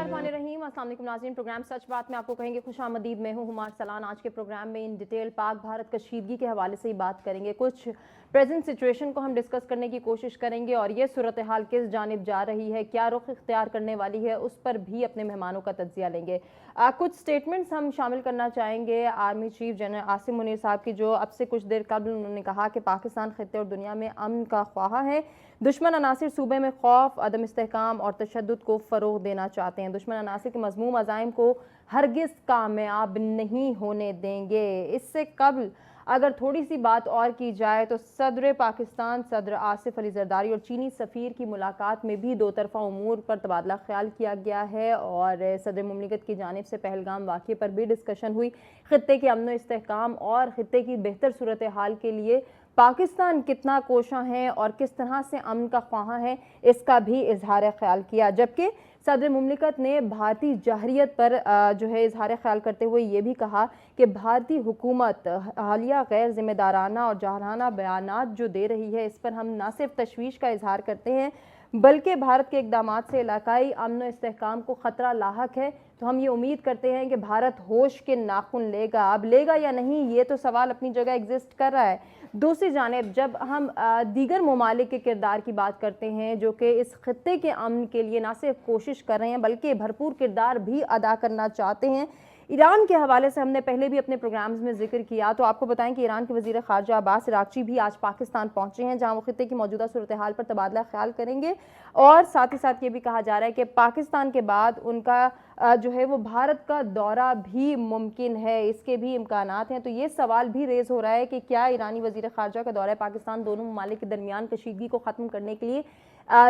बिस्मिल्लाहिर्रहमानिर्रहीम। अस्सलाम वालेकुम नाज़रीन, प्रोग्राम सच बात में आपको कहेंगे खुशामदीद। मैं हूँ हुमार सलान। आज के प्रोग्राम में इन डिटेल पाक भारत कशीदगी के हवाले से ही बात करेंगे। कुछ प्रेजेंट सिचुएशन को हम डिस्कस करने की कोशिश करेंगे और ये सूरत हाल किस जानिब जा रही है, क्या रुख इख्तियार करने वाली है, उस पर भी अपने मेहमानों का तज्जिया लेंगे। कुछ स्टेटमेंट्स हम शामिल करना चाहेंगे army chief general Asim Munir साहब की, जो अब से कुछ देर कबल उन्होंने कहा कि पाकिस्तान खित्ते और दुनिया में अमन का ख्वाहा है। दुश्मन अनासिर सूबे में खौफ, अदम इस्तेहकाम और तशद्दुद को फ़रोग़ देना चाहते हैं। दुश्मन अनासिर के मज़मूम अज़ाइम को हरगिज़ कामयाब नहीं होने देंगे। इससे कबल अगर थोड़ी सी बात और की जाए तो सदर पाकिस्तान सदर आसिफ अली जरदारी और चीनी सफ़ीर की मुलाकात में भी दो तरफ़ा उमूर पर तबादला ख्याल किया गया है और सदर मुमलिकत की जानिब से पहलगाम वाक़े पर भी डिस्कशन हुई। खित्ते के अमन इस्तेहकाम और खित्ते की बेहतर सूरत हाल के लिए पाकिस्तान कितना कोशां है और किस तरह से अमन का ख्वाहा है, इसका भी इजहार ख्याल किया। जबकि सदर मुमलिकत ने भारतीय जहरियत पर जो है इजहार ख्याल करते हुए ये भी कहा कि भारतीय हुकूमत हालिया गैर जिम्मेदाराना और जाहराना बयानात जो दे रही है, इस पर हम न सिर्फ तशवीश का इजहार करते हैं बल्कि भारत के इक़दाम से इलाकाई अमन व इस्तेहकाम को ख़तरा लाहक है। तो हम ये उम्मीद करते हैं कि भारत होश के नाखून लेगा। अब लेगा या नहीं, ये तो सवाल अपनी जगह एग्जिस्ट कर रहा है। दूसरी जानिब जब हम दीगर ममालिक के किरदार की बात करते हैं जो कि इस खित्ते के अमन के लिए ना सिर्फ कोशिश कर रहे हैं बल्कि भरपूर किरदार भी अदा करना चाहते हैं, ईरान के हवाले से हमने पहले भी अपने प्रोग्राम्स में जिक्र किया। तो आपको बताएं कि ईरान के वज़ीर ख़ारजा अब्बास अराग़ची भी आज पाकिस्तान पहुंचे हैं, जहां वो खित्ते की मौजूदा सूरत हाल पर तबादला ख्याल करेंगे और साथ ही साथ ये भी कहा जा रहा है कि पाकिस्तान के बाद उनका जो है वो भारत का दौरा भी मुमकिन है, इसके भी इम्कानात हैं। तो ये सवाल भी रेज़ हो रहा है कि क्या ईरानी वज़ीर ख़ारजा का दौरा पाकिस्तान दोनों ममालिक के दरमियान कशीदगी को ख़त्म करने के लिए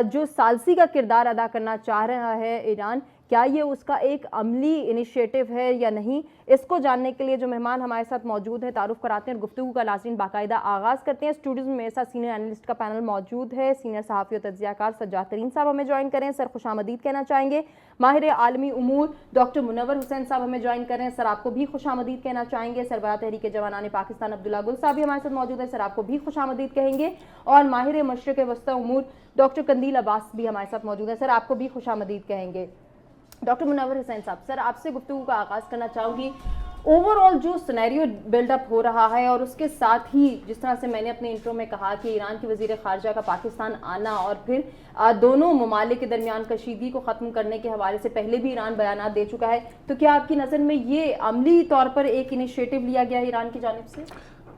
जो सालसी का किरदार अदा करना चाह रहा है ईरान, क्या ये उसका एक अमली इनिशिएटिव है या नहीं, इसको जानने के लिए जो मेहमान हमारे साथ मौजूद हैं तारुफ कराते हैं और गुफ्तगू का नाज़रीन बाकायदा आगाज़ करते हैं। स्टूडियो में मेरे साथ सीनियर एनालिस्ट का पैनल मौजूद है। सीनियर सहाफ़ी और तज्ज़ियाकार सज्जाद तरीन साहब हमें ज्वाइन करें, सर खुशामदीद कहना चाहेंगे। माहिर आलमी उमूर डॉक्टर मुनव्वर हुसैन साहब हमें ज्वाइन करें, सर आपको भी खुशामदीद कहना चाहेंगे। सरबराह तहरीक जवानान पाकिस्तान अब्दुल्ला गुल साहब भी हमारे साथ मौजूद है, सर आपको भी खुशामदीद कहेंगे। और माहिर मशरिक़ वस्ता उमूर डॉक्टर कंदील अब्बास भी हमारे साथ मौजूद है, सर आपको भी खुशामदीद कहेंगे। डॉक्टर मुनव्वर हुसैन साहब, सर आपसे गुफ्तगू का आगाज़ करना चाहूँगी। ओवरऑल जो सिनेरियो बिल्डअप हो रहा है और उसके साथ ही जिस तरह से मैंने अपने इंट्रो में कहा कि ईरान की वज़ीर ख़ारजा का पाकिस्तान आना और फिर दोनों ममालिक के दरमियान कशीदगी को ख़त्म करने के हवाले से पहले भी ईरान बयानात दे चुका है, तो क्या आपकी नज़र में ये अमली तौर पर एक इनिशिएटिव लिया गया है ईरान की जानिब से?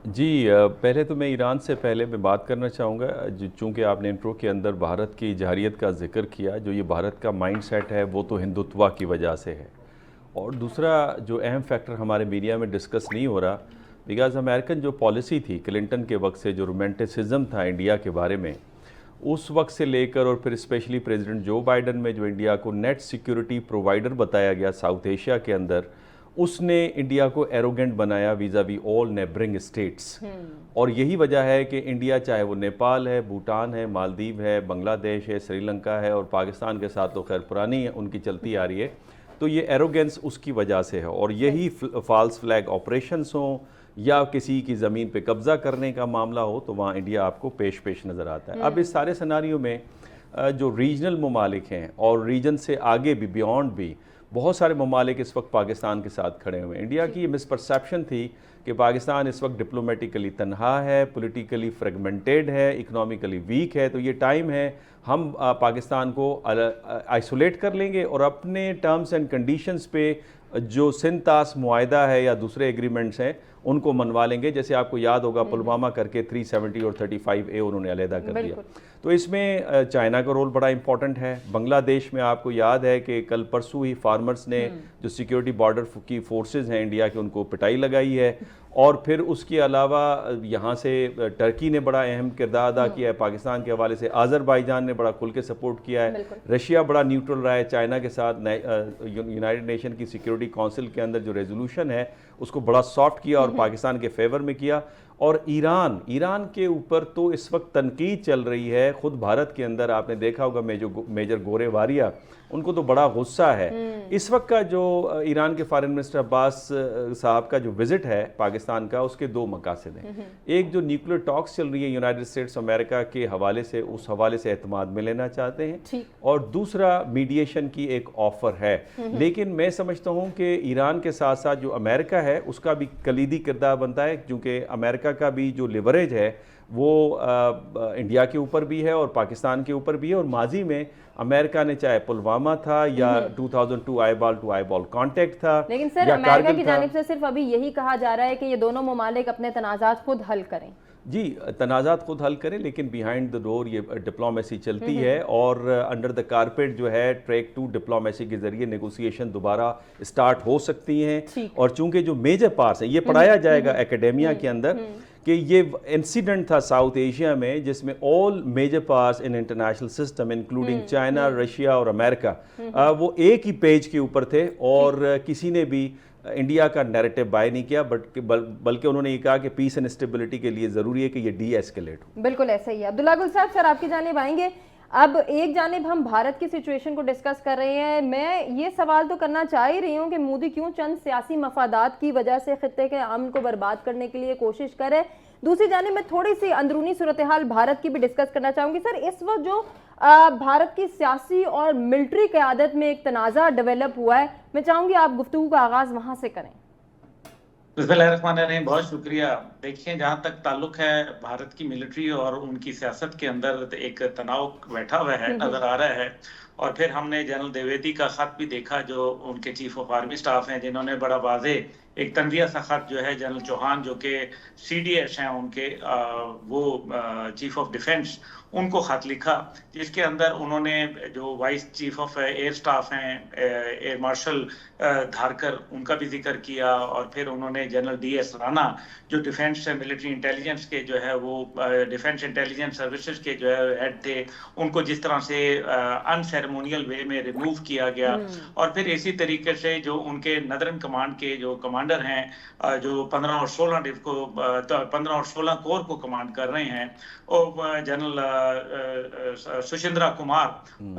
जी, पहले तो मैं ईरान से पहले मैं बात करना चाहूँगा, चूँकि आपने इंट्रो के अंदर भारत की जहरियत का जिक्र किया, जो ये भारत का माइंडसेट है वो तो हिंदुत्व की वजह से है। और दूसरा जो अहम फैक्टर हमारे मीडिया में डिस्कस नहीं हो रहा, बिकॉज़ अमेरिकन जो पॉलिसी थी क्लिंटन के वक्त से, जो रोमांटिसिज्म था इंडिया के बारे में, उस वक्त से लेकर और फिर स्पेशली प्रेसिडेंट जो बाइडन में जो इंडिया को नेट सिक्योरिटी प्रोवाइडर बताया गया साउथ एशिया के अंदर, उसने इंडिया को एरोगेंट बनाया vis-a-vis all neighbouring states. और यही वजह है कि इंडिया, चाहे वो नेपाल है, भूटान है, मालदीव है, बांग्लादेश है, श्रीलंका है और पाकिस्तान के साथ तो खैर पुरानी उनकी चलती आ रही है, तो ये एरोगेंस उसकी वजह से है। और यही फॉल्स फ्लैग ऑपरेशंस हों या किसी की ज़मीन पे कब्ज़ा करने का मामला हो, तो वहाँ इंडिया आपको पेश पेश नज़र आता है। अब इस सारे सिनारियों में जो रीजनल ममालिक हैं और रीजन से आगे भी, बियॉन्ड भी बहुत सारे ममालिक इस वक्त पाकिस्तान के साथ खड़े हुए हैं। इंडिया की ये मिसपरसेप्शन थी कि पाकिस्तान इस वक्त डिप्लोमेटिकली तनहा है, पॉलिटिकली फ्रेगमेंटेड है, इकोनॉमिकली वीक है, तो ये टाइम है हम पाकिस्तान को आइसोलेट कर लेंगे और अपने टर्म्स एंड कंडीशंस पे जो सिंतास मुआहदा है या दूसरे एग्रीमेंट्स हैं उनको मनवा लेंगे। जैसे आपको याद होगा पुलवामा करके 370 और 35A उन्होंने अलहदा कर दिया। तो इसमें चाइना का रोल बड़ा इंपॉर्टेंट है। बांग्लादेश में आपको याद है कि कल परसों ही फार्मर्स ने जो सिक्योरिटी बॉर्डर की फोर्सेस हैं इंडिया के, उनको पिटाई लगाई है। और फिर उसके अलावा यहाँ से टर्की ने बड़ा अहम किरदार अदा किया है पाकिस्तान के हवाले से, आज़रबाईजान ने बड़ा खुल के सपोर्ट किया है, रशिया बड़ा न्यूट्रल रहा है चाइना के साथ। यूनाइटेड नेशन की सिक्योरिटी काउंसिल के अंदर जो रेजोल्यूशन है उसको बड़ा सॉफ्ट किया और पाकिस्तान के फेवर में किया। और ईरान के ऊपर तो इस वक्त तनकीद चल रही है। ख़ुद भारत के अंदर आपने देखा होगा मेजर गोरेवारिया उनको तो बड़ा गुस्सा है। इस वक्त का जो ईरान के फॉरेन मिनिस्टर अब्बास साहब का जो विजिट है पाकिस्तान का, उसके दो मकासद हैं। एक जो न्यूक्लियर टॉक्स चल रही है यूनाइटेड स्टेट्स अमेरिका के हवाले से, उस हवाले से एतमाद में लेना चाहते हैं, और दूसरा मीडिएशन की एक ऑफर है। लेकिन मैं समझता हूं कि ईरान के साथ साथ जो अमेरिका है उसका भी कलीदी किरदार बनता है, क्योंकि अमेरिका का भी जो लिवरेज है वो इंडिया के ऊपर भी है और पाकिस्तान के ऊपर भी है। और माजी में अमेरिका ने, चाहे पुलवामा था या 2002 आईबॉल टू आईबॉल कांटेक्ट था, लेकिन सर अमेरिका की जानिब से सिर्फ अभी यही कहा जा रहा है कि ये दोनों ममालिक अपने तनाज़ात खुद हल करें। जी, तनाज़ात खुद हल करें, लेकिन बिहाइंड द डोर ये डिप्लोमेसी चलती है और अंडर द कारपेट जो है ट्रैक 2 डिप्लोमेसी के जरिए नेगोशिएशन दोबारा स्टार्ट हो सकती हैं। और चूंकि जो मेजर पार्ट्स हैं, ये पढ़ाया जाएगा एकेडेमिया के अंदर कि ये इंसिडेंट था साउथ एशिया में जिसमें all major parts in international system including China, Russia और अमेरिका वो एक ही पेज के ऊपर थे और किसी ने भी इंडिया का नैरेटिव बाय नहीं किया, बल्कि उन्होंने ये कहा कि पीस एंड स्टेबिलिटी के लिए ज़रूरी है कि ये डी एस्केलेट हो। बिल्कुल ऐसा ही है। अब्दुल्ला गुल साहब, सर आपकी जानिब आएंगे। अब एक जानिब हम भारत की सिचुएशन को डिस्कस कर रहे हैं, मैं ये सवाल तो करना चाह ही रही हूँ कि मोदी क्यों चंद सियासी मफादात की वजह से खित्ते के अमन को बर्बाद करने के लिए कोशिश करे। दूसरी जानिब मैं थोड़ी सी अंदरूनी सूरत हाल भारत की भी डिस्कस करना चाहूँगी। सर, इस वक्त जो भारत की सियासी और मिलिट्री क़यादत में एक तनाज़ा डेवलप हुआ है, मैं चाहूँगी आप गुफ्तगू का आगाज़ वहाँ से करें। बिस्मिल्लाहिर्रहमानिर्रहीम, बहुत शुक्रिया। देखिए, जहाँ तक ताल्लुक है भारत की मिलिट्री और उनकी सियासत के अंदर एक तनाव बैठा हुआ है, नजर आ रहा है। और फिर हमने जनरल द्विवेदी का खत भी देखा, जो उनके चीफ ऑफ आर्मी स्टाफ हैं, जिन्होंने बड़ा वाज़े एक तंजिया सा खत जो है जनरल चौहान जो कि CDS हैं उनके, वो चीफ ऑफ डिफेंस, उनको खत लिखा, जिसके अंदर उन्होंने जो vice chief of air staff हैं एयर मार्शल धारकर, उनका भी जिक्र किया। और फिर उन्होंने जनरल DS राणा जो डिफेंस मिलिट्री इंटेलिजेंस के जो है वो डिफेंस इंटेलिजेंस सर्विसेज के जो है हेड थे, उनको जिस तरह से अनसेरेमोनियल वे में रिमूव किया गया। और फिर इसी तरीके से जो उनके नदरन कमांड के जो कमांडर हैं, जो 15 और 16 कोर को कमांड कर रहे हैं, और जनरल सुशिंद्रा कुमार,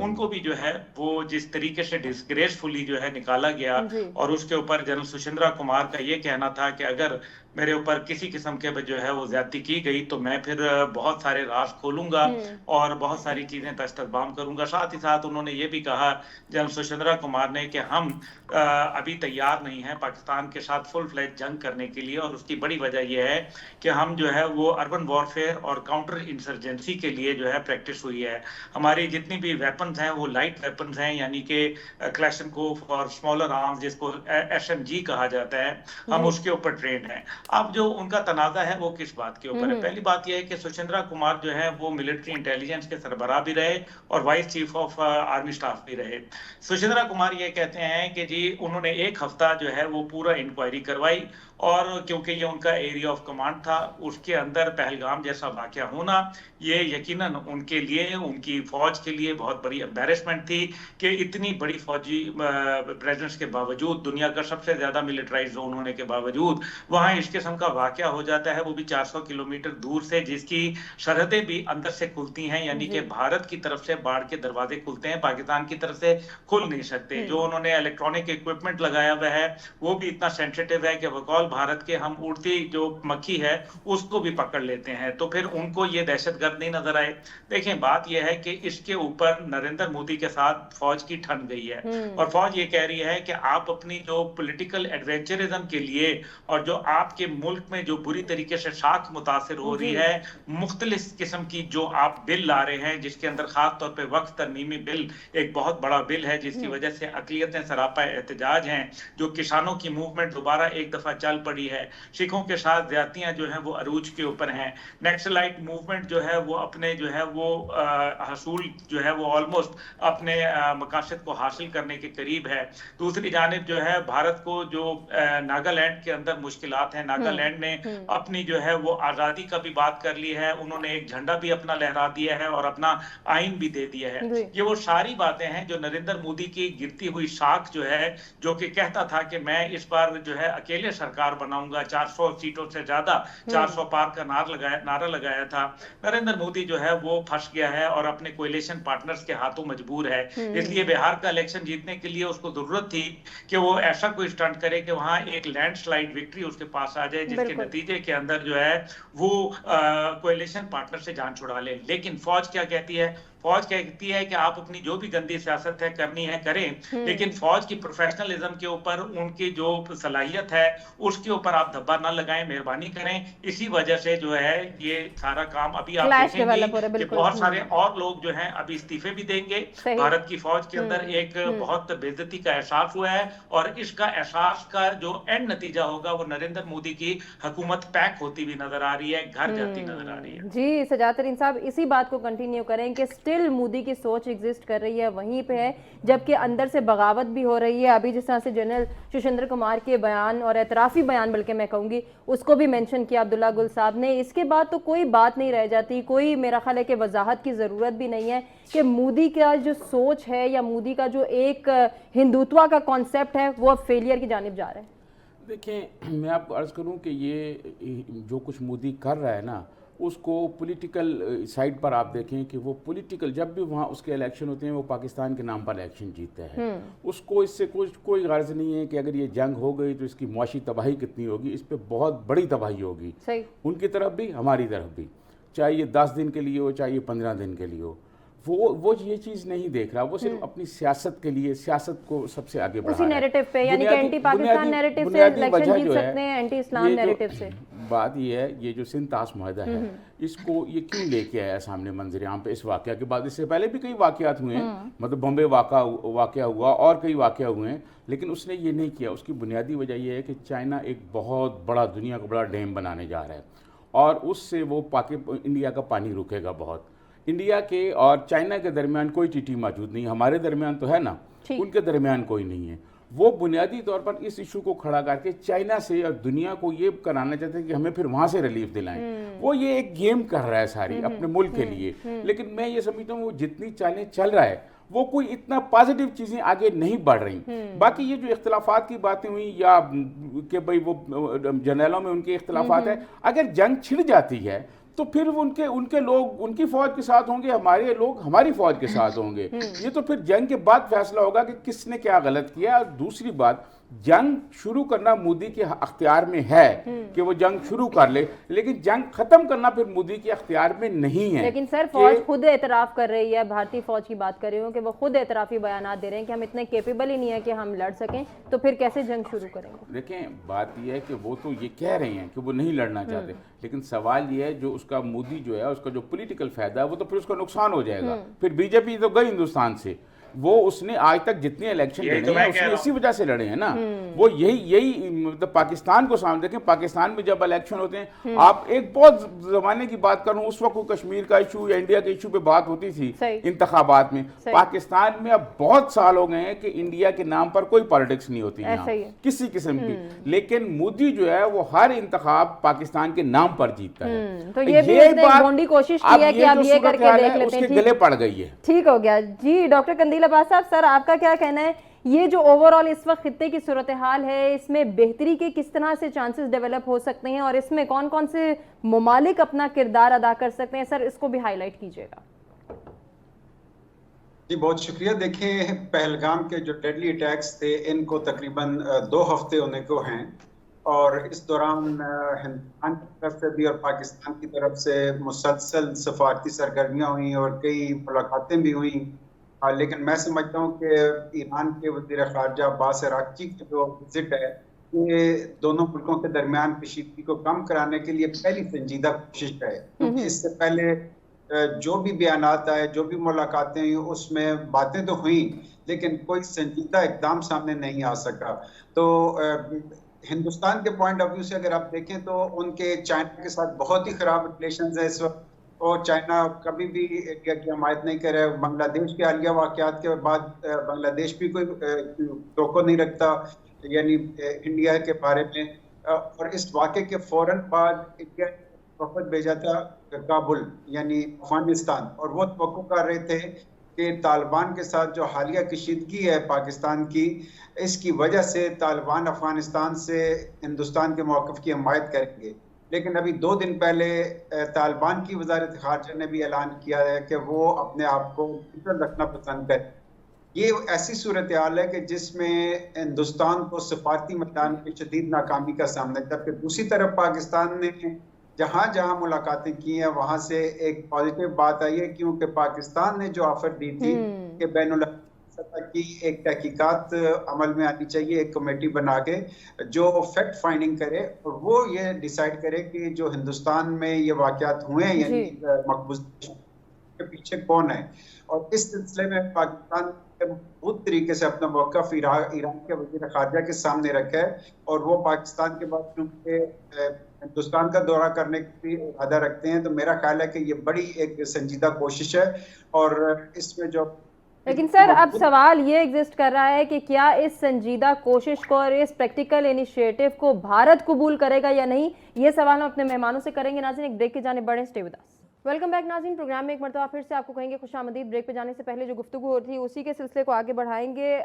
उनको भी जो है वो जिस तरीके से डिस्ग्रेसफुली जो है निकाला गया। और उसके ऊपर जनरल सुशिंद्रा कुमार का ये कहना था कि अगर मेरे ऊपर किसी किस्म के जो है वो ज्यादती की गई तो मैं फिर बहुत सारे राज खोलूंगा और बहुत सारी चीजें तस्तबाम करूंगा। साथ ही साथ उन्होंने ये भी कहा जनरल सुशिंद्रा कुमार ने कि हम अभी तैयार नहीं हैं पाकिस्तान के साथ फुल फ्लैज जंग करने के लिए, और उसकी बड़ी वजह यह है कि हम जो है वो अर्बन वॉरफेयर और काउंटर इंसर्जेंसी के लिए जो है प्रैक्टिस हुई है। हमारी जितनी भी वेपन्स हैं वो लाइट वेपन्स हैं, यानी कि क्लैशनकोफ और स्मॉलर आर्म्स जिसको SMG कहा जाता है, हम उसके ऊपर ट्रेंड हैं। अब जो उनका तनाज़ा है वो किस बात के ऊपर है? पहली बात यह है कि सुशिंद्रा कुमार जो है वो मिलिट्री इंटेलिजेंस के सरबराह भी रहे और vice chief of army staff भी रहे। सुशिंद्रा कुमार ये कहते हैं कि जी उन्होंने एक हफ्ता जो है वो पूरा इंक्वायरी करवाई, और क्योंकि ये उनका एरिया ऑफ कमांड था, उसके अंदर पहलगाम जैसा वाकया होना ये यकीनन उनके लिए, उनकी फौज के लिए बहुत बड़ी एम्बैरेसमेंट थी कि इतनी बड़ी फौजी प्रेजेंस के बावजूद, दुनिया का सबसे ज्यादा मिलिटराइज जोन होने के बावजूद वहां इस किस्म का वाकया हो जाता है, वो भी 400 किलोमीटर दूर से, जिसकी सरहदें भी अंदर से खुलती हैं, यानी कि भारत की तरफ से बाढ़ के दरवाजे खुलते हैं, पाकिस्तान की तरफ से खुल नहीं सकते। जो उन्होंने इलेक्ट्रॉनिक इक्विपमेंट लगाया हुआ है वो भी इतना सेंसिटिव है कि बकौल भारत के हम उड़ती जो मक्खी है उसको भी पकड़ लेते हैं, तो फिर उनको ये दहशतगर्द नहीं नजर आए। देखें, बात यह है कि इसके ऊपर नरेंद्र मोदी के साथ फौज की ठन गई है, और फौज ये कह रही है कि आप अपनी जो पॉलिटिकल एडवेंचरिज्म के लिए और जो आपके मुल्क में जो बुरी तरीके से साख मुतासिर हो रही है, मुख्तलिफ किस्म की जो आप बिल ला रहे हैं, जिसके अंदर खास तौर पे वक्फ तरमीमी बिल एक बहुत बड़ा बिल है, जिसकी वजह से अक़लियतें सरापा एहतजाज हैं, जो किसानों की मूवमेंट दोबारा एक दफा चल पड़ी है, सिखों के साथ ज्यादतियां जो है वो अरूज के ऊपर हैं, नक्सलाइट मूवमेंट जो है वो अपने जो है वो हसूल जो है वो ऑलमोस्ट अपने मकासद को हासिल करने के करीब है। दूसरी जानिब जो है भारत को जो नागालैंड के अंदर मुश्किलात हैं, नागालैंड ने अपनी जो है वो आज़ादी का भी बात कर ली है, उन्होंने एक झंडा भी अपना लहरा दिया है और अपना आइन भी दे दिया है। ये वो सारी बातें हैं जो नरेंद्र मोदी की गिरती हुई साख जो है, जो कि कहता था कि मैं इस बार जो है अकेले सरकार बिहार बनाऊंगा, 400 सीटों से ज्यादा 400 पार का नारा लगाया था। नरेंद्र मोदी जो है वो फंस गया है और अपने कोएलिशन पार्टनर्स के हाथों मजबूर है। इसलिए बिहार का इलेक्शन जीतने के लिए उसको जरूरत थी कि वो ऐसा कोई स्टंट करे कि वहां एक लैंडस्लाइड विक्ट्री उसके पास आ जाए, जिसके नतीजे के अंदर जो है वो कोएलिशन पार्टनर से जान छुड़ा ले। लेकिन फौज क्या कहती है? फौज कहती है कि आप अपनी जो भी गंदी सियासत है करनी है करें, लेकिन फौज की प्रोफेशनलिज्म के ऊपर, उनकी जो सलाहियत है उसके ऊपर आप धब्बा ना लगाएं, मेहरबानी करें। इसी वजह से जो है ये सारा काम अभी आप देखेंगे कि बहुत सारे और लोग जो हैं अभी इस्तीफे भी देंगे। भारत की फौज के अंदर एक बहुत बेइज्जती का एहसास हुआ है और इसका एहसास का जो एंड नतीजा होगा वो नरेंद्र मोदी की हुकूमत पैक होती हुई नजर आ रही है, घर जाती नजर आ रही है। जी सजातरीन साहब, इसी बात को कंटिन्यू करें कि स्टिल मोदी की सोच एग्जिस्ट कर रही है, वहीं पे है, जबकि अंदर से बगावत भी हो रही है। अभी जिस तरह से जनरल सुशेंद्र कुमार के बयान और एतराफ़ी बयान बल्कि मैं कहूँगी उसको भी मेंशन किया अब्दुल्ला गुल साहब ने, इसके बाद तो कोई बात नहीं रह जाती, कोई मेरा ख्याल है कि वजाहत की ज़रूरत भी नहीं है कि मोदी का जो सोच है या मोदी का जो एक हिंदुत्व का कॉन्सेप्ट है वो अब फेलियर की जानिब जा रहा है। देखें, मैं आपको अर्ज़ करूं कि ये जो कुछ मोदी कर रहा है ना, उसको पॉलिटिकल साइड पर आप देखें कि वो पॉलिटिकल, जब भी वहाँ उसके इलेक्शन होते हैं वो पाकिस्तान के नाम पर इलेक्शन जीतते हैं। उसको इससे कोई गर्ज नहीं है कि अगर ये जंग हो गई तो इसकी मुआशी तबाही कितनी होगी। इस पर बहुत बड़ी तबाही होगी, उनकी तरफ भी हमारी तरफ भी, चाहे ये 10 दिन के लिए हो चाहे ये 15 दिन के लिए हो। वो ये चीज़ नहीं देख रहा, वो सिर्फ अपनी सियासत के लिए, सियासत को सबसे आगे बढ़ा उसी नैरेटिव पे, यानी कि एंटी पाकिस्तान नैरेटिव से इलेक्शन जीत सकते हैं, एंटी इस्लाम नैरेटिव से। बात ये है, ये जो सिंध ताश मुआहदा है इसको ये क्यों लेके आया सामने मंजर आम पे इस वाकया के बाद? इससे पहले भी कई वाकयात हुए हैं, मतलब बॉम्बे वाकया हुआ और कई वाकया हुए हैं, लेकिन उसने ये नहीं किया। उसकी बुनियादी वजह यह है कि चाइना एक बहुत बड़ा, दुनिया का बड़ा डैम बनाने जा रहा है और उससे वो इंडिया का पानी रुकेगा बहुत। इंडिया के और चाइना के दरमियान कोई टीटी मौजूद नहीं, हमारे दरमियान तो है ना, उनके दरमियान कोई नहीं है। वो बुनियादी तौर पर इस इशू को खड़ा करके चाइना से और दुनिया को ये कराना चाहते हैं कि हमें फिर वहां से रिलीफ दिलाएं। वो ये एक गेम कर रहा है सारी अपने मुल्क के लिए। लेकिन मैं ये समझता हूँ वो जितनी चालें चल रहा है वो कोई इतना पॉजिटिव चीजें आगे नहीं बढ़ रही। बाकी ये जो इख्तलाफात की बातें हुई या कि भाई वो जनरलों में उनके इख्तलाफात है, अगर जंग छिड़ जाती है तो फिर उनके लोग उनकी फौज के साथ होंगे, हमारे लोग हमारी फौज के साथ होंगे। ये तो फिर जंग के बाद फैसला होगा कि किसने क्या गलत किया। और दूसरी बात, जंग शुरू करना मोदी के अख्तियार में है कि वो जंग शुरू कर ले, लेकिन जंग खत्म करना फिर मोदी के अख्तियार में नहीं है। लेकिन सर फौज खुद एतराफ कर रही है, भारतीय फौज की बात कर रही हूँ, कि वो खुद एतराफी बयान दे रहे हैं कि हम इतने केपेबल ही नहीं है कि हम लड़ सकें, तो फिर कैसे जंग शुरू करेंगे? देखें, बात यह है कि वो तो ये कह रहे हैं कि वो नहीं लड़ना चाहते, लेकिन सवाल ये है जो उसका मोदी जो है उसका जो पॉलिटिकल फायदा है वो तो फिर उसका नुकसान हो जाएगा। फिर बीजेपी तो गई हिंदुस्तान से, वो उसने आज तक जितने इलेक्शन लड़े हैं उसने इसी वजह से लड़े हैं ना। वो यही मतलब पाकिस्तान को सामने देखें, पाकिस्तान में जब इलेक्शन होते हैं, आप एक बहुत जमाने की बात करूं, उस वक्त कश्मीर का इशू या इंडिया के इशू पे बात होती थी इंतखाबात में। पाकिस्तान में अब बहुत साल हो गए हैं कि इंडिया के नाम पर कोई पॉलिटिक्स नहीं होती यहाँ किसी किस्म की, लेकिन मोदी जो है वो हर इंतखाब पाकिस्तान के नाम पर जीतता है। तो ये भी कोशिश की है कि आप ये करके देख लेते हैं, गले पड़ गई है। ठीक हो गया जी। डॉक्टर कंदील अब्बास साहब, सर आपका क्या कहना है, ये जो ओवरऑल इस वक्त खित्ते की सूरत हाल है, इसमें बेहतरी के किस तरह से चांसेस डेवलप हो सकते हैं और इसमें कौन कौन से मुमालिक अपना किरदार अदा कर सकते हैं? सर इसको भी हाईलाइट कीजिएगा। जी बहुत शुक्रिया। देखें, पहलगाम के जो डेडली अटैक्स थे इनको तकरीबन 2 हफ्ते होने को हैं और इस दौरान हिंदुस्तान की तरफ से भी और पाकिस्तान की तरफ से मुसलसल सफारती सरगर्मियाँ हुई और कई मुलाकातें भी हुई। लेकिन मैं समझता हूँ कि ईरान के वज़ीर ख़ारजा अब्बास अराक़ची की जो विजिट है ये दोनों मुल्कों के दरमियान कशीदगी को कम कराने के लिए पहली संजीदा कोशिश है, क्योंकि इससे पहले जो भी बयानात आए, जो भी मुलाकातें हुई, उसमें बातें तो हुई लेकिन कोई संजीदा इकदाम सामने नहीं आ सका। तो हिंदुस्तान के पॉइंट ऑफ व्यू से अगर आप देखें तो उनके चाइना के साथ बहुत ही ख़राब रिलेशंस है इस वक्त, और चाइना कभी भी इंडिया की हमायत नहीं करे। बांग्लादेश के हालिया वाक़यात के बाद बांग्लादेश भी कोई टोको नहीं रखता यानी इंडिया के बारे में, और इस वाक़े के फ़ौरन बाद इंडिया ने वफ़द भेजा था काबुल यानी अफगानिस्तान, और वो तवक्को कर रहे थे कि तालिबान के साथ जो हालिया कशीदगी है पाकिस्तान की, इसकी वजह से तालिबान अफगानिस्तान से हिंदुस्तान के मौक़िफ़ की हमायत करेंगे। लेकिन अभी 2 दिन पहले तालिबान की वज़ारत ख़ारजा ने भी ऐलान किया है कि वो अपने आप को न्यूट्रल रखना पसंद करें। ये ऐसी सूरत हाल है कि जिसमें हिंदुस्तान को सफारती मैदान में शदीद नाकामी का सामना है, जबकि दूसरी तरफ पाकिस्तान ने जहाँ जहाँ मुलाकातें की हैं वहाँ से एक पॉजिटिव बात आई है, क्योंकि पाकिस्तान ने जो ऑफर दी थी कि बैनुल सतह की एक तहकीकात अमल में आनी चाहिए, एक कमेटी बना के जो फैक्ट फाइंडिंग करे और वो ये डिसाइड करे कि जो हिंदुस्तान में ये वाक़यात हुए हैं यानी मकबूज के पीछे कौन है। और इस सिलसिले में पाकिस्तान मजबूत तरीके से अपना मौक़िफ़ ईरान के वज़ीर ख़ारजा के सामने रखा है और वो पाकिस्तान के बाद क्योंकि हिंदुस्तान का दौरा करने की इरादा रखते हैं, तो मेरा ख्याल है कि ये बड़ी एक संजीदा कोशिश है। और इसमें जो लेकिन सर अब सवाल ये एग्जिस्ट कर रहा है कि क्या इस संजीदा कोशिश को और इस प्रैक्टिकल इनिशिएटिव को भारत कबूल करेगा या नहीं, ये सवाल हम अपने मेहमानों से करेंगे। नाज़रीन एक ब्रेक के जाने बढ़े, stay with us. Welcome back नाज़रीन, प्रोग्राम में एक मरतबा फिर से आपको कहेंगे खुशामदीद। ब्रेक पे जाने से पहले जो गुफ्तगू हो रही थी उसी के सिलसिले को आगे बढ़ाएंगे।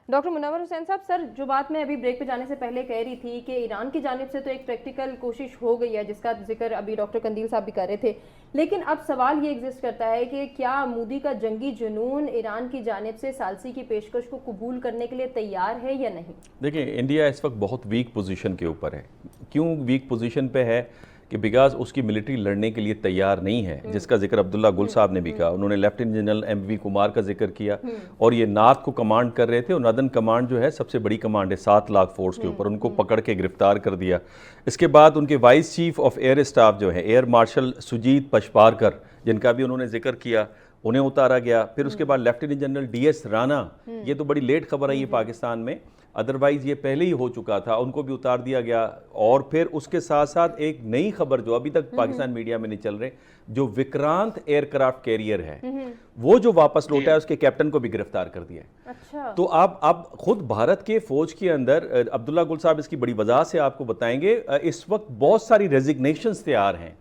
डॉक्टर मुनव्वर हुसैन साहब, सर जो बात मैं अभी ब्रेक पे जाने से पहले कह रही थी कि ईरान की जानिब से तो एक प्रैक्टिकल कोशिश हो गई है जिसका जिक्र अभी डॉक्टर कंदील साहब भी कर रहे थे, लेकिन अब सवाल ये एग्जिस्ट करता है कि क्या मोदी का जंगी जुनून ईरान की जानिब से सालसी की पेशकश को कबूल करने के लिए तैयार है या नहीं? देखिए, इंडिया इस वक्त बहुत वीक पोजीशन के ऊपर है। क्यों वीक पोजीशन पे है कि बिकॉज उसकी मिलिट्री लड़ने के लिए तैयार नहीं है, जिसका जिक्र अब्दुल्ला गुल साहब ने भी कहा। उन्होंने लेफ्टिनेंट जनरल एमवी कुमार का जिक्र किया और ये नॉर्थ को कमांड कर रहे थे और नॉर्दर्न कमांड जो है सबसे बड़ी कमांड है 7 लाख फोर्स के ऊपर, उनको पकड़ के गिरफ्तार कर दिया। इसके बाद उनके vice chief of air staff जो है एयर मार्शल सुजीत पशपारकर, जिनका भी उन्होंने जिक्र किया, उन्हें उतारा गया। फिर उसके बाद लेफ्टिनेंट जनरल DS राणा, ये तो बड़ी लेट खबर आई है पाकिस्तान में, अदरवाइज ये पहले ही हो चुका था, उनको भी उतार दिया गया। और फिर उसके साथ साथ एक नई खबर जो अभी तक पाकिस्तान मीडिया में नहीं चल रहे, जो विक्रांत एयरक्राफ्ट कैरियर है वो जो वापस लौटा है, उसके कैप्टन को भी गिरफ्तार कर दिया है। अच्छा। तो अब खुद भारत के फौज के अंदर अब्दुल्ला गुल साहब इसकी बड़ी वजह से आपको बताएंगे, इस वक्त बहुत सारी रेजिग्नेशंस तैयार हैं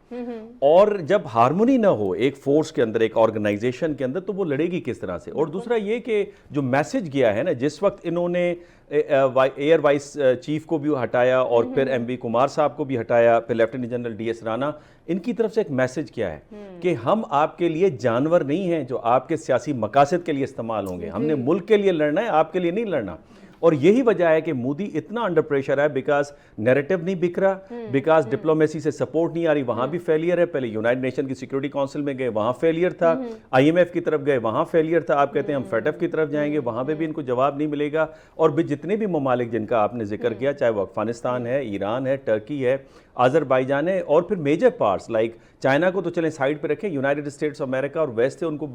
और जब हार्मोनी ना हो एक फोर्स के अंदर, एक ऑर्गेनाइजेशन के अंदर, तो वो लड़ेगी किस तरह से। और दूसरा ये कि जो मैसेज गया है ना, जिस वक्त इन्होंने एयर वाइस चीफ को भी हटाया और फिर MV कुमार साहब को भी हटाया, फिर लेफ्टिनेंट जनरल DS राणा, इनकी तरफ से एक मैसेज क्या है कि हम आपके लिए जानवर नहीं हैं जो आपके सियासी मकासद के लिए इस्तेमाल होंगे, हमने मुल्क के लिए लड़ना है, आपके लिए नहीं लड़ना। और यही वजह है कि मोदी इतना अंडर प्रेशर है, बिकॉज नैरेटिव नहीं बिक रहा, बिकॉज डिप्लोमेसी से सपोर्ट नहीं आ रही, वहां भी फेलियर है। पहले यूनाइटेड नेशन की सिक्योरिटी काउंसिल में गए, वहां फेलियर था, IMF की तरफ गए, वहां फेलियर था। आप कहते हैं हम FATF की तरफ जाएंगे, वहां पे भी इनको जवाब नहीं मिलेगा। और भी जितने भी ममालिक जिनका आपने जिक्र किया, चाहे वो अफगानिस्तान है, ईरान है, टर्की है, अजरबैजान है, और फिर मेजर पार्ट्स लाइक चाइना को तो चलें साइड पे रखें, यूनाइटेड स्टेट्स ऑफ अमेरिका और वेस्ट से उनको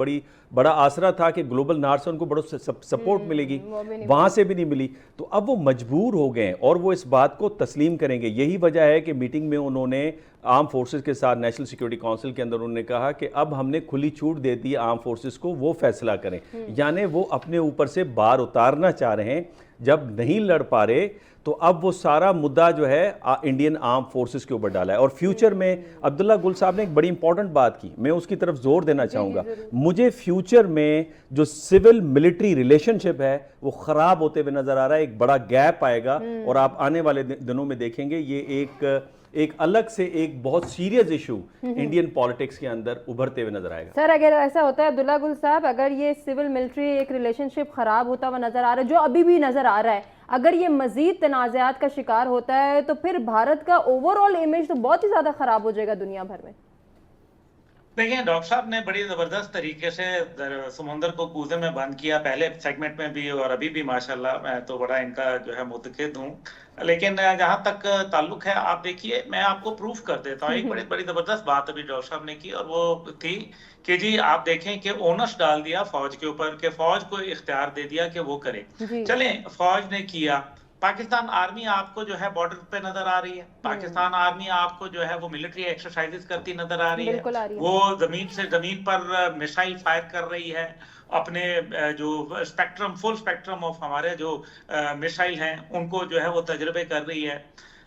बड़ा आसरा था कि ग्लोबल नॉर्थ से उनको बड़ा सपोर्ट मिलेगी, वहां से भी नहीं मिली। तो अब वो मजबूर हो गए और वो इस बात को तस्लीम करेंगे। यही वजह है कि मीटिंग में उन्होंने आर्म फोर्सेस के साथ नेशनल सिक्योरिटी काउंसिल के अंदर उन्होंने कहा कि अब हमने खुली छूट दे दी आर्म फोर्सेस को, वो फैसला करें। यानी वो अपने ऊपर से बार उतारना चाह रहे हैं। जब नहीं लड़ पा रहे तो अब वो सारा मुद्दा जो है इंडियन आर्म फोर्सेस के ऊपर डाला है। और फ्यूचर में अब्दुल्ला गुल साहब ने एक बड़ी इंपॉर्टेंट बात की, मैं उसकी तरफ जोर देना चाहूँगा। मुझे फ्यूचर में जो सिविल मिलिट्री रिलेशनशिप है वो ख़राब होते हुए नज़र आ रहा है, एक बड़ा गैप आएगा और आप आने वाले दिनों में देखेंगे ये एक अलग से एक बहुत सीरियस इशू इंडियन पॉलिटिक्स के अंदर उभरते हुए नजर आएगा। सर अगर ऐसा होता है अब्दुल्ला गुल साहब, अगर ये सिविल मिलिट्री एक रिलेशनशिप खराब होता हुआ नजर आ रहा है, जो अभी भी नजर आ रहा है, अगर ये मजीद तनाज़ात का शिकार होता है तो फिर भारत का ओवरऑल इमेज तो बहुत ही ज्यादा खराब हो जाएगा दुनिया भर में। देखिए, डॉक्टर साहब ने बड़ी जबरदस्त तरीके से समुंदर को कूजे में बंद किया, पहले सेगमेंट में भी और अभी भी माशाल्लाह। मैं तो बड़ा इनका जो है मुतकिद हूँ। लेकिन जहां तक ताल्लुक है, आप देखिए, मैं आपको प्रूफ कर देता हूँ। एक बड़ी जबरदस्त बात अभी डॉक्टर साहब ने की और वो थी कि जी आप देखें कि ओनस डाल दिया फौज के ऊपर, कि फौज को इख्तियार दे दिया कि वो करे। चलें, फौज ने किया। पाकिस्तान आर्मी आपको जो है बॉर्डर पे नजर आ रही है, पाकिस्तान आर्मी आपको जो है वो मिलिट्री एक्सरसाइजेस करती नजर आ रही है, वो जमीन से जमीन पर मिसाइल फायर कर रही है, अपने जो फुल स्पेक्ट्रम ऑफ हमारे जो मिसाइल हैं उनको जो है वो तजर्बे कर रही है।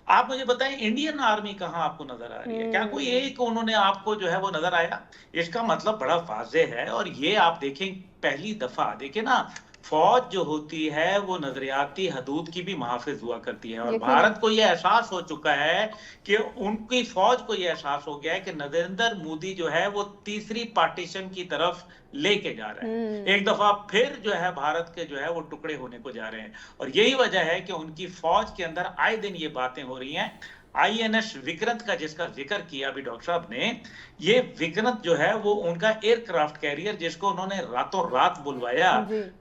आप मुझे बताएं इंडियन आर्मी कहाँ आपको नजर आ रही है? क्या कोई एक उन्होंने आपको जो है वो नजर आया? इसका मतलब बड़ा वाज़ेह है। और ये आप देखें, पहली दफा देखिए ना, फौज जो होती है वो नजरियाती हदूद की भी मुहाफिज हुआ करती है। और भारत को ये एहसास हो चुका है कि उनकी फौज को ये एहसास हो गया है कि नरेंद्र मोदी जो है वो तीसरी पार्टीशन की तरफ लेके जा रहा है। एक दफा फिर जो है भारत के जो है वो टुकड़े होने को जा रहे हैं। और यही वजह है कि उनकी फौज के अंदर आए दिन ये बातें हो रही हैं। आईएनएस विक्रांत का जिसका जिक्र किया अभी डॉक्टर साहब ने, ये विक्रांत जो है वो उनका एयरक्राफ्ट कैरियर जिसको उन्होंने रातों रात बुलवाया।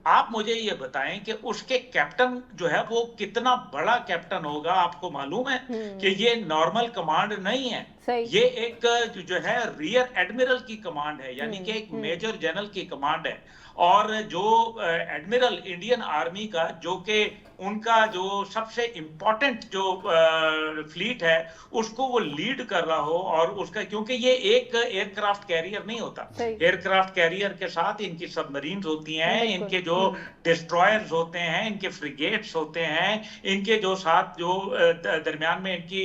आप मुझे ये बताएं कि उसके कैप्टन जो है वो कितना बड़ा कैप्टन होगा? आपको मालूम है कि ये नॉर्मल कमांड नहीं है, ये एक जो है रियर एडमिरल की कमांड है, यानी कि एक मेजर जनरल की कमांड है। और जो एडमिरल इंडियन आर्मी का, जो कि उनका जो सबसे इंपॉर्टेंट जो फ्लीट है उसको वो लीड कर रहा हो, और उसका, क्योंकि ये एक एयरक्राफ्ट कैरियर नहीं होता, एयरक्राफ्ट कैरियर के साथ इनकी सबमरीन होती हैं, इनके जो डिस्ट्रॉयर्स होते हैं, इनके फ्रिगेट्स होते हैं, इनके जो साथ जो दरमियान में इनकी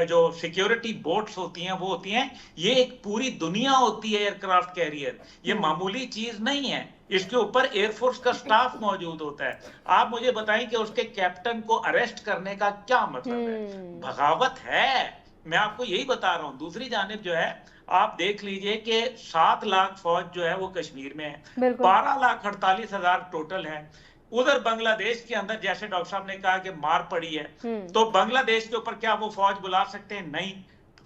जो सिक्योरिटी बोट्स होती हैं वो होती हैं। ये एक पूरी दुनिया होती है एयरक्राफ्ट कैरियर, ये मामूली चीज नहीं है। इसके ऊपर एयरफोर्स का स्टाफ मौजूद होता है। आप मुझे बताएं कि उसके कैप्टन को अरेस्ट करने का क्या मतलब है? बगावत है, मैं आपको यही बता रहा हूं। दूसरी जानिब जो है आप देख लीजिए कि 7 लाख फौज जो है वो कश्मीर में है, 12,48,000 टोटल है। उधर बांग्लादेश के अंदर जैसे डॉक्टर साहब ने कहा कि मार पड़ी है, तो बांग्लादेश के ऊपर क्या वो फौज बुला सकते हैं? नहीं।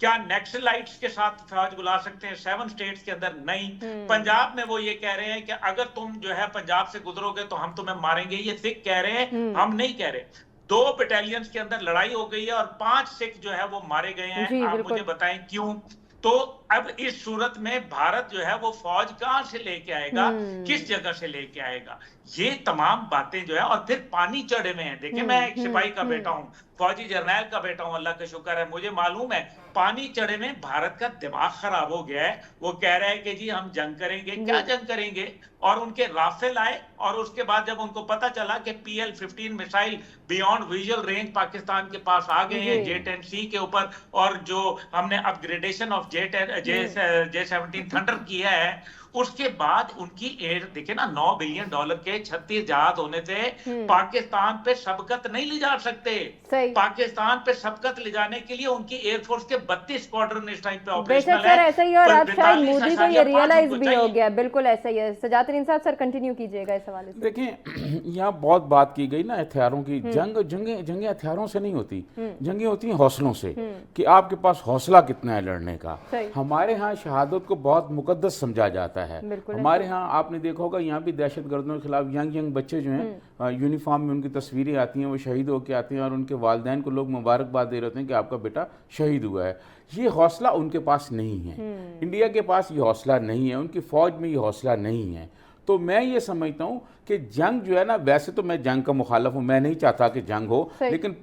क्या नक्सलाइट्स के साथ फौज बुला सकते हैं 7 स्टेट्स के अंदर? नहीं। पंजाब में वो ये कह रहे हैं कि अगर तुम जो है पंजाब से गुजरोगे तो हम तुम्हें मारेंगे, ये सिख कह रहे हैं, हम नहीं कह रहे। 2 बटालियंस के अंदर लड़ाई हो गई है और 5 सिख जो है वो मारे गए हैं। आप मुझे बताएं क्यों? तो अब इस सूरत में भारत जो है वो फौज कहां से लेके आएगा, किस जगह से लेके आएगा? ये तमाम बातें जो है, और फिर पानी चढ़े हुए हैं। देखिए, मैं एक सिपाही का बेटा हूं, फौजी जर्नैल का बेटा हूं, अल्लाह का शुक्र है, मुझे मालूम है पानी चढ़े में भारत का दिमाग खराब हो गया है। वो कह रहे हैं कि जी हम जंग करेंगे। क्या जंग करेंगे? और उनके राफेल आए, और उसके बाद जब उनको पता चला कि PL-15 missile beyond visual range Pakistan के पास आ गए हैं J-10C के ऊपर, और जो हमने अपग्रेडेशन ऑफ J-17 थंडर किया है, उसके बाद उनकी एयर देखिए ना, $9 बिलियन के 36 जहाज होने से पाकिस्तान पे सबकत नहीं ले जा सकते। पाकिस्तान पे सबकत ले जाने के लिए उनकी एयरफोर्स के 32 स्क्वाड्रन इस टाइम पे ऑपरेशनल है। ऐसा ही, और अब शायद मोदी को ये रियलाइज भी हो गया। बिल्कुल ऐसा ही है। सजातुद्दीन साहब, सर कंटिन्यू कीजिएगा इस हवाले से। देखिए, यहाँ बहुत बात की गई ना हथियारों की। जंगें हथियारों से नहीं होती, जंगें होती हैं हौसलों से, कि आपके पास हौसला कितना है लड़ने का। हमारे यहाँ शहादत को बहुत मुकद्दस समझा जाता है। हमारे यहाँ आपने देखा होगा, यहाँ भी दहशतगर्दों के खिलाफ यंग बच्चे जो हैं यूनिफॉर्म में, उनकी तस्वीरें आती हैं, वो शहीद होकर आते हैं, और उनके वालिदैन को लोग मुबारकबाद दे रहे होते हैं कि आपका बेटा शहीद हुआ है। ये हौसला उनके पास नहीं है, इंडिया के पास ये हौसला नहीं है, उनकी फौज में ये हौसला नहीं है। तो मैं ये समझता हूँ कि जंग जो है ना, वैसे तो मैं जंग का मुखालफ हूँ, मैं नहीं चाहता कि जंग हो, लेकिन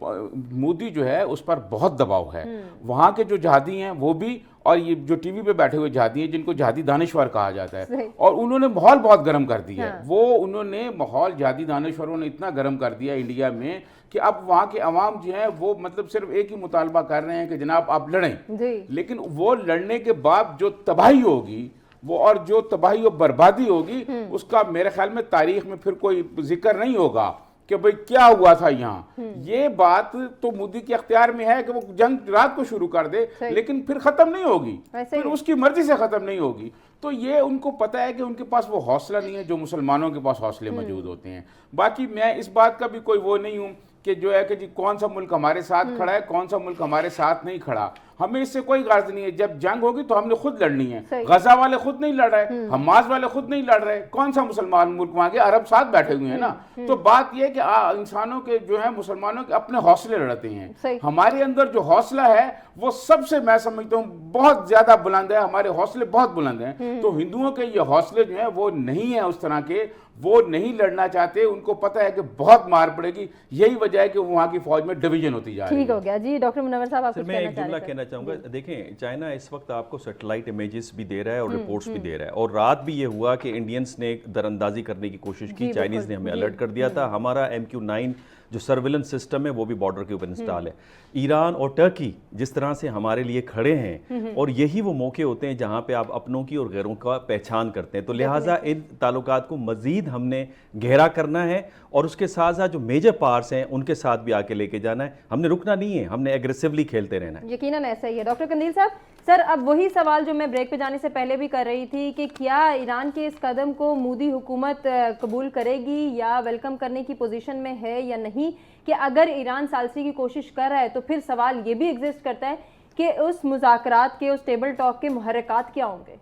मोदी जो है उस पर बहुत दबाव है। वहाँ के जो जहादी हैं वो भी, और ये जो टीवी पे बैठे हुए जहादी हैं जिनको जहादी दानिश्वर कहा जाता है, और उन्होंने माहौल बहुत गर्म कर दिया है। वो उन्होंने माहौल जहादी दानिश्वरों ने इतना गर्म कर दिया इंडिया में कि अब वहाँ के अवाम जो है वो मतलब सिर्फ एक ही मुतालबा कर रहे हैं कि जनाब आप लड़ें। लेकिन वो लड़ने के बाद जो तबाही होगी, वो और जो तबाही और बर्बादी होगी, उसका मेरे ख्याल में तारीख में फिर कोई जिक्र नहीं होगा कि भाई क्या हुआ था यहाँ। ये बात तो मोदी के अख्तियार में है कि वो जंग रात को शुरू कर दे, लेकिन फिर खत्म नहीं होगी, फिर उसकी मर्जी से खत्म नहीं होगी। तो ये उनको पता है कि उनके पास वो हौसला नहीं है जो मुसलमानों के पास हौसले मौजूद होते हैं। बाकी मैं इस बात का भी कोई वो नहीं हूँ कि जो है कि जी कौन सा मुल्क हमारे साथ खड़ा है, कौन सा मुल्क हमारे साथ नहीं खड़ा। हमें इससे कोई गर्ज नहीं है। जब जंग होगी तो हमने खुद लड़नी है। गजा वाले खुद नहीं लड़ रहे, हमास वाले खुद नहीं लड़ रहे, कौन सा मुसलमान मुल्क वहां के अरब साथ बैठे हुए हैं ना। तो बात यह कि इंसानों के जो है मुसलमानों के अपने हौसले लड़ते हैं। हमारे अंदर जो हौसला है वो सबसे, मैं समझता हूँ, बहुत ज्यादा बुलंद है। हमारे हौसले बहुत बुलंद हैं। तो हिंदुओं के ये हौसले जो है वो नहीं है उस तरह के, वो नहीं लड़ना चाहते। उनको पता है कि बहुत मार पड़ेगी। यही वजह है कि वहाँ की फौज में डिवीजन होती जा रही है। ठीक हो गया जी। डॉक्टर मुनव्वर साहब, आप मैं एक जुमला कहना चाहूँगा। देखें, चाइना इस वक्त आपको सैटेलाइट इमेजेस भी दे रहा है और रिपोर्ट्स भी दे रहा है, और रात भी ये हुआ कि इंडियंस ने दरअंदाजी करने की कोशिश की, चाइनीज़ ने हमें अलर्ट कर दिया था। हमारा MQ-9 जो सर्विलेंस सिस्टम है वो भी बॉर्डर के ऊपर इंस्टॉल है। ईरान और टर्की जिस तरह से हमारे लिए खड़े हैं, और यही वो मौके होते हैं जहां पे आप अपनों की और गैरों का पहचान करते हैं। तो लिहाजा इन ताल्लुकात को मज़ीद हमने गहरा करना है और उसके साथ साथ जो मेजर पार्ट्स हैं उनके साथ भी आके लेके जाना है। हमने रुकना नहीं है, हमने एग्रेसिवली खेलते रहना है। यकीनन ऐसा ही है। डॉक्टर कंदील साहब, सर अब वही सवाल जो मैं ब्रेक पे जाने से पहले भी कर रही थी कि क्या ईरान के इस कदम को मोदी हुकूमत कबूल करेगी या वेलकम करने की पोजीशन में है या नहीं, कि अगर ईरान सालसी की कोशिश कर रहा है तो फिर सवाल ये भी एग्जिस्ट करता है कि उस मुज़ाकरात के, उस टेबल टॉक के मुहर्रिकात क्या होंगे?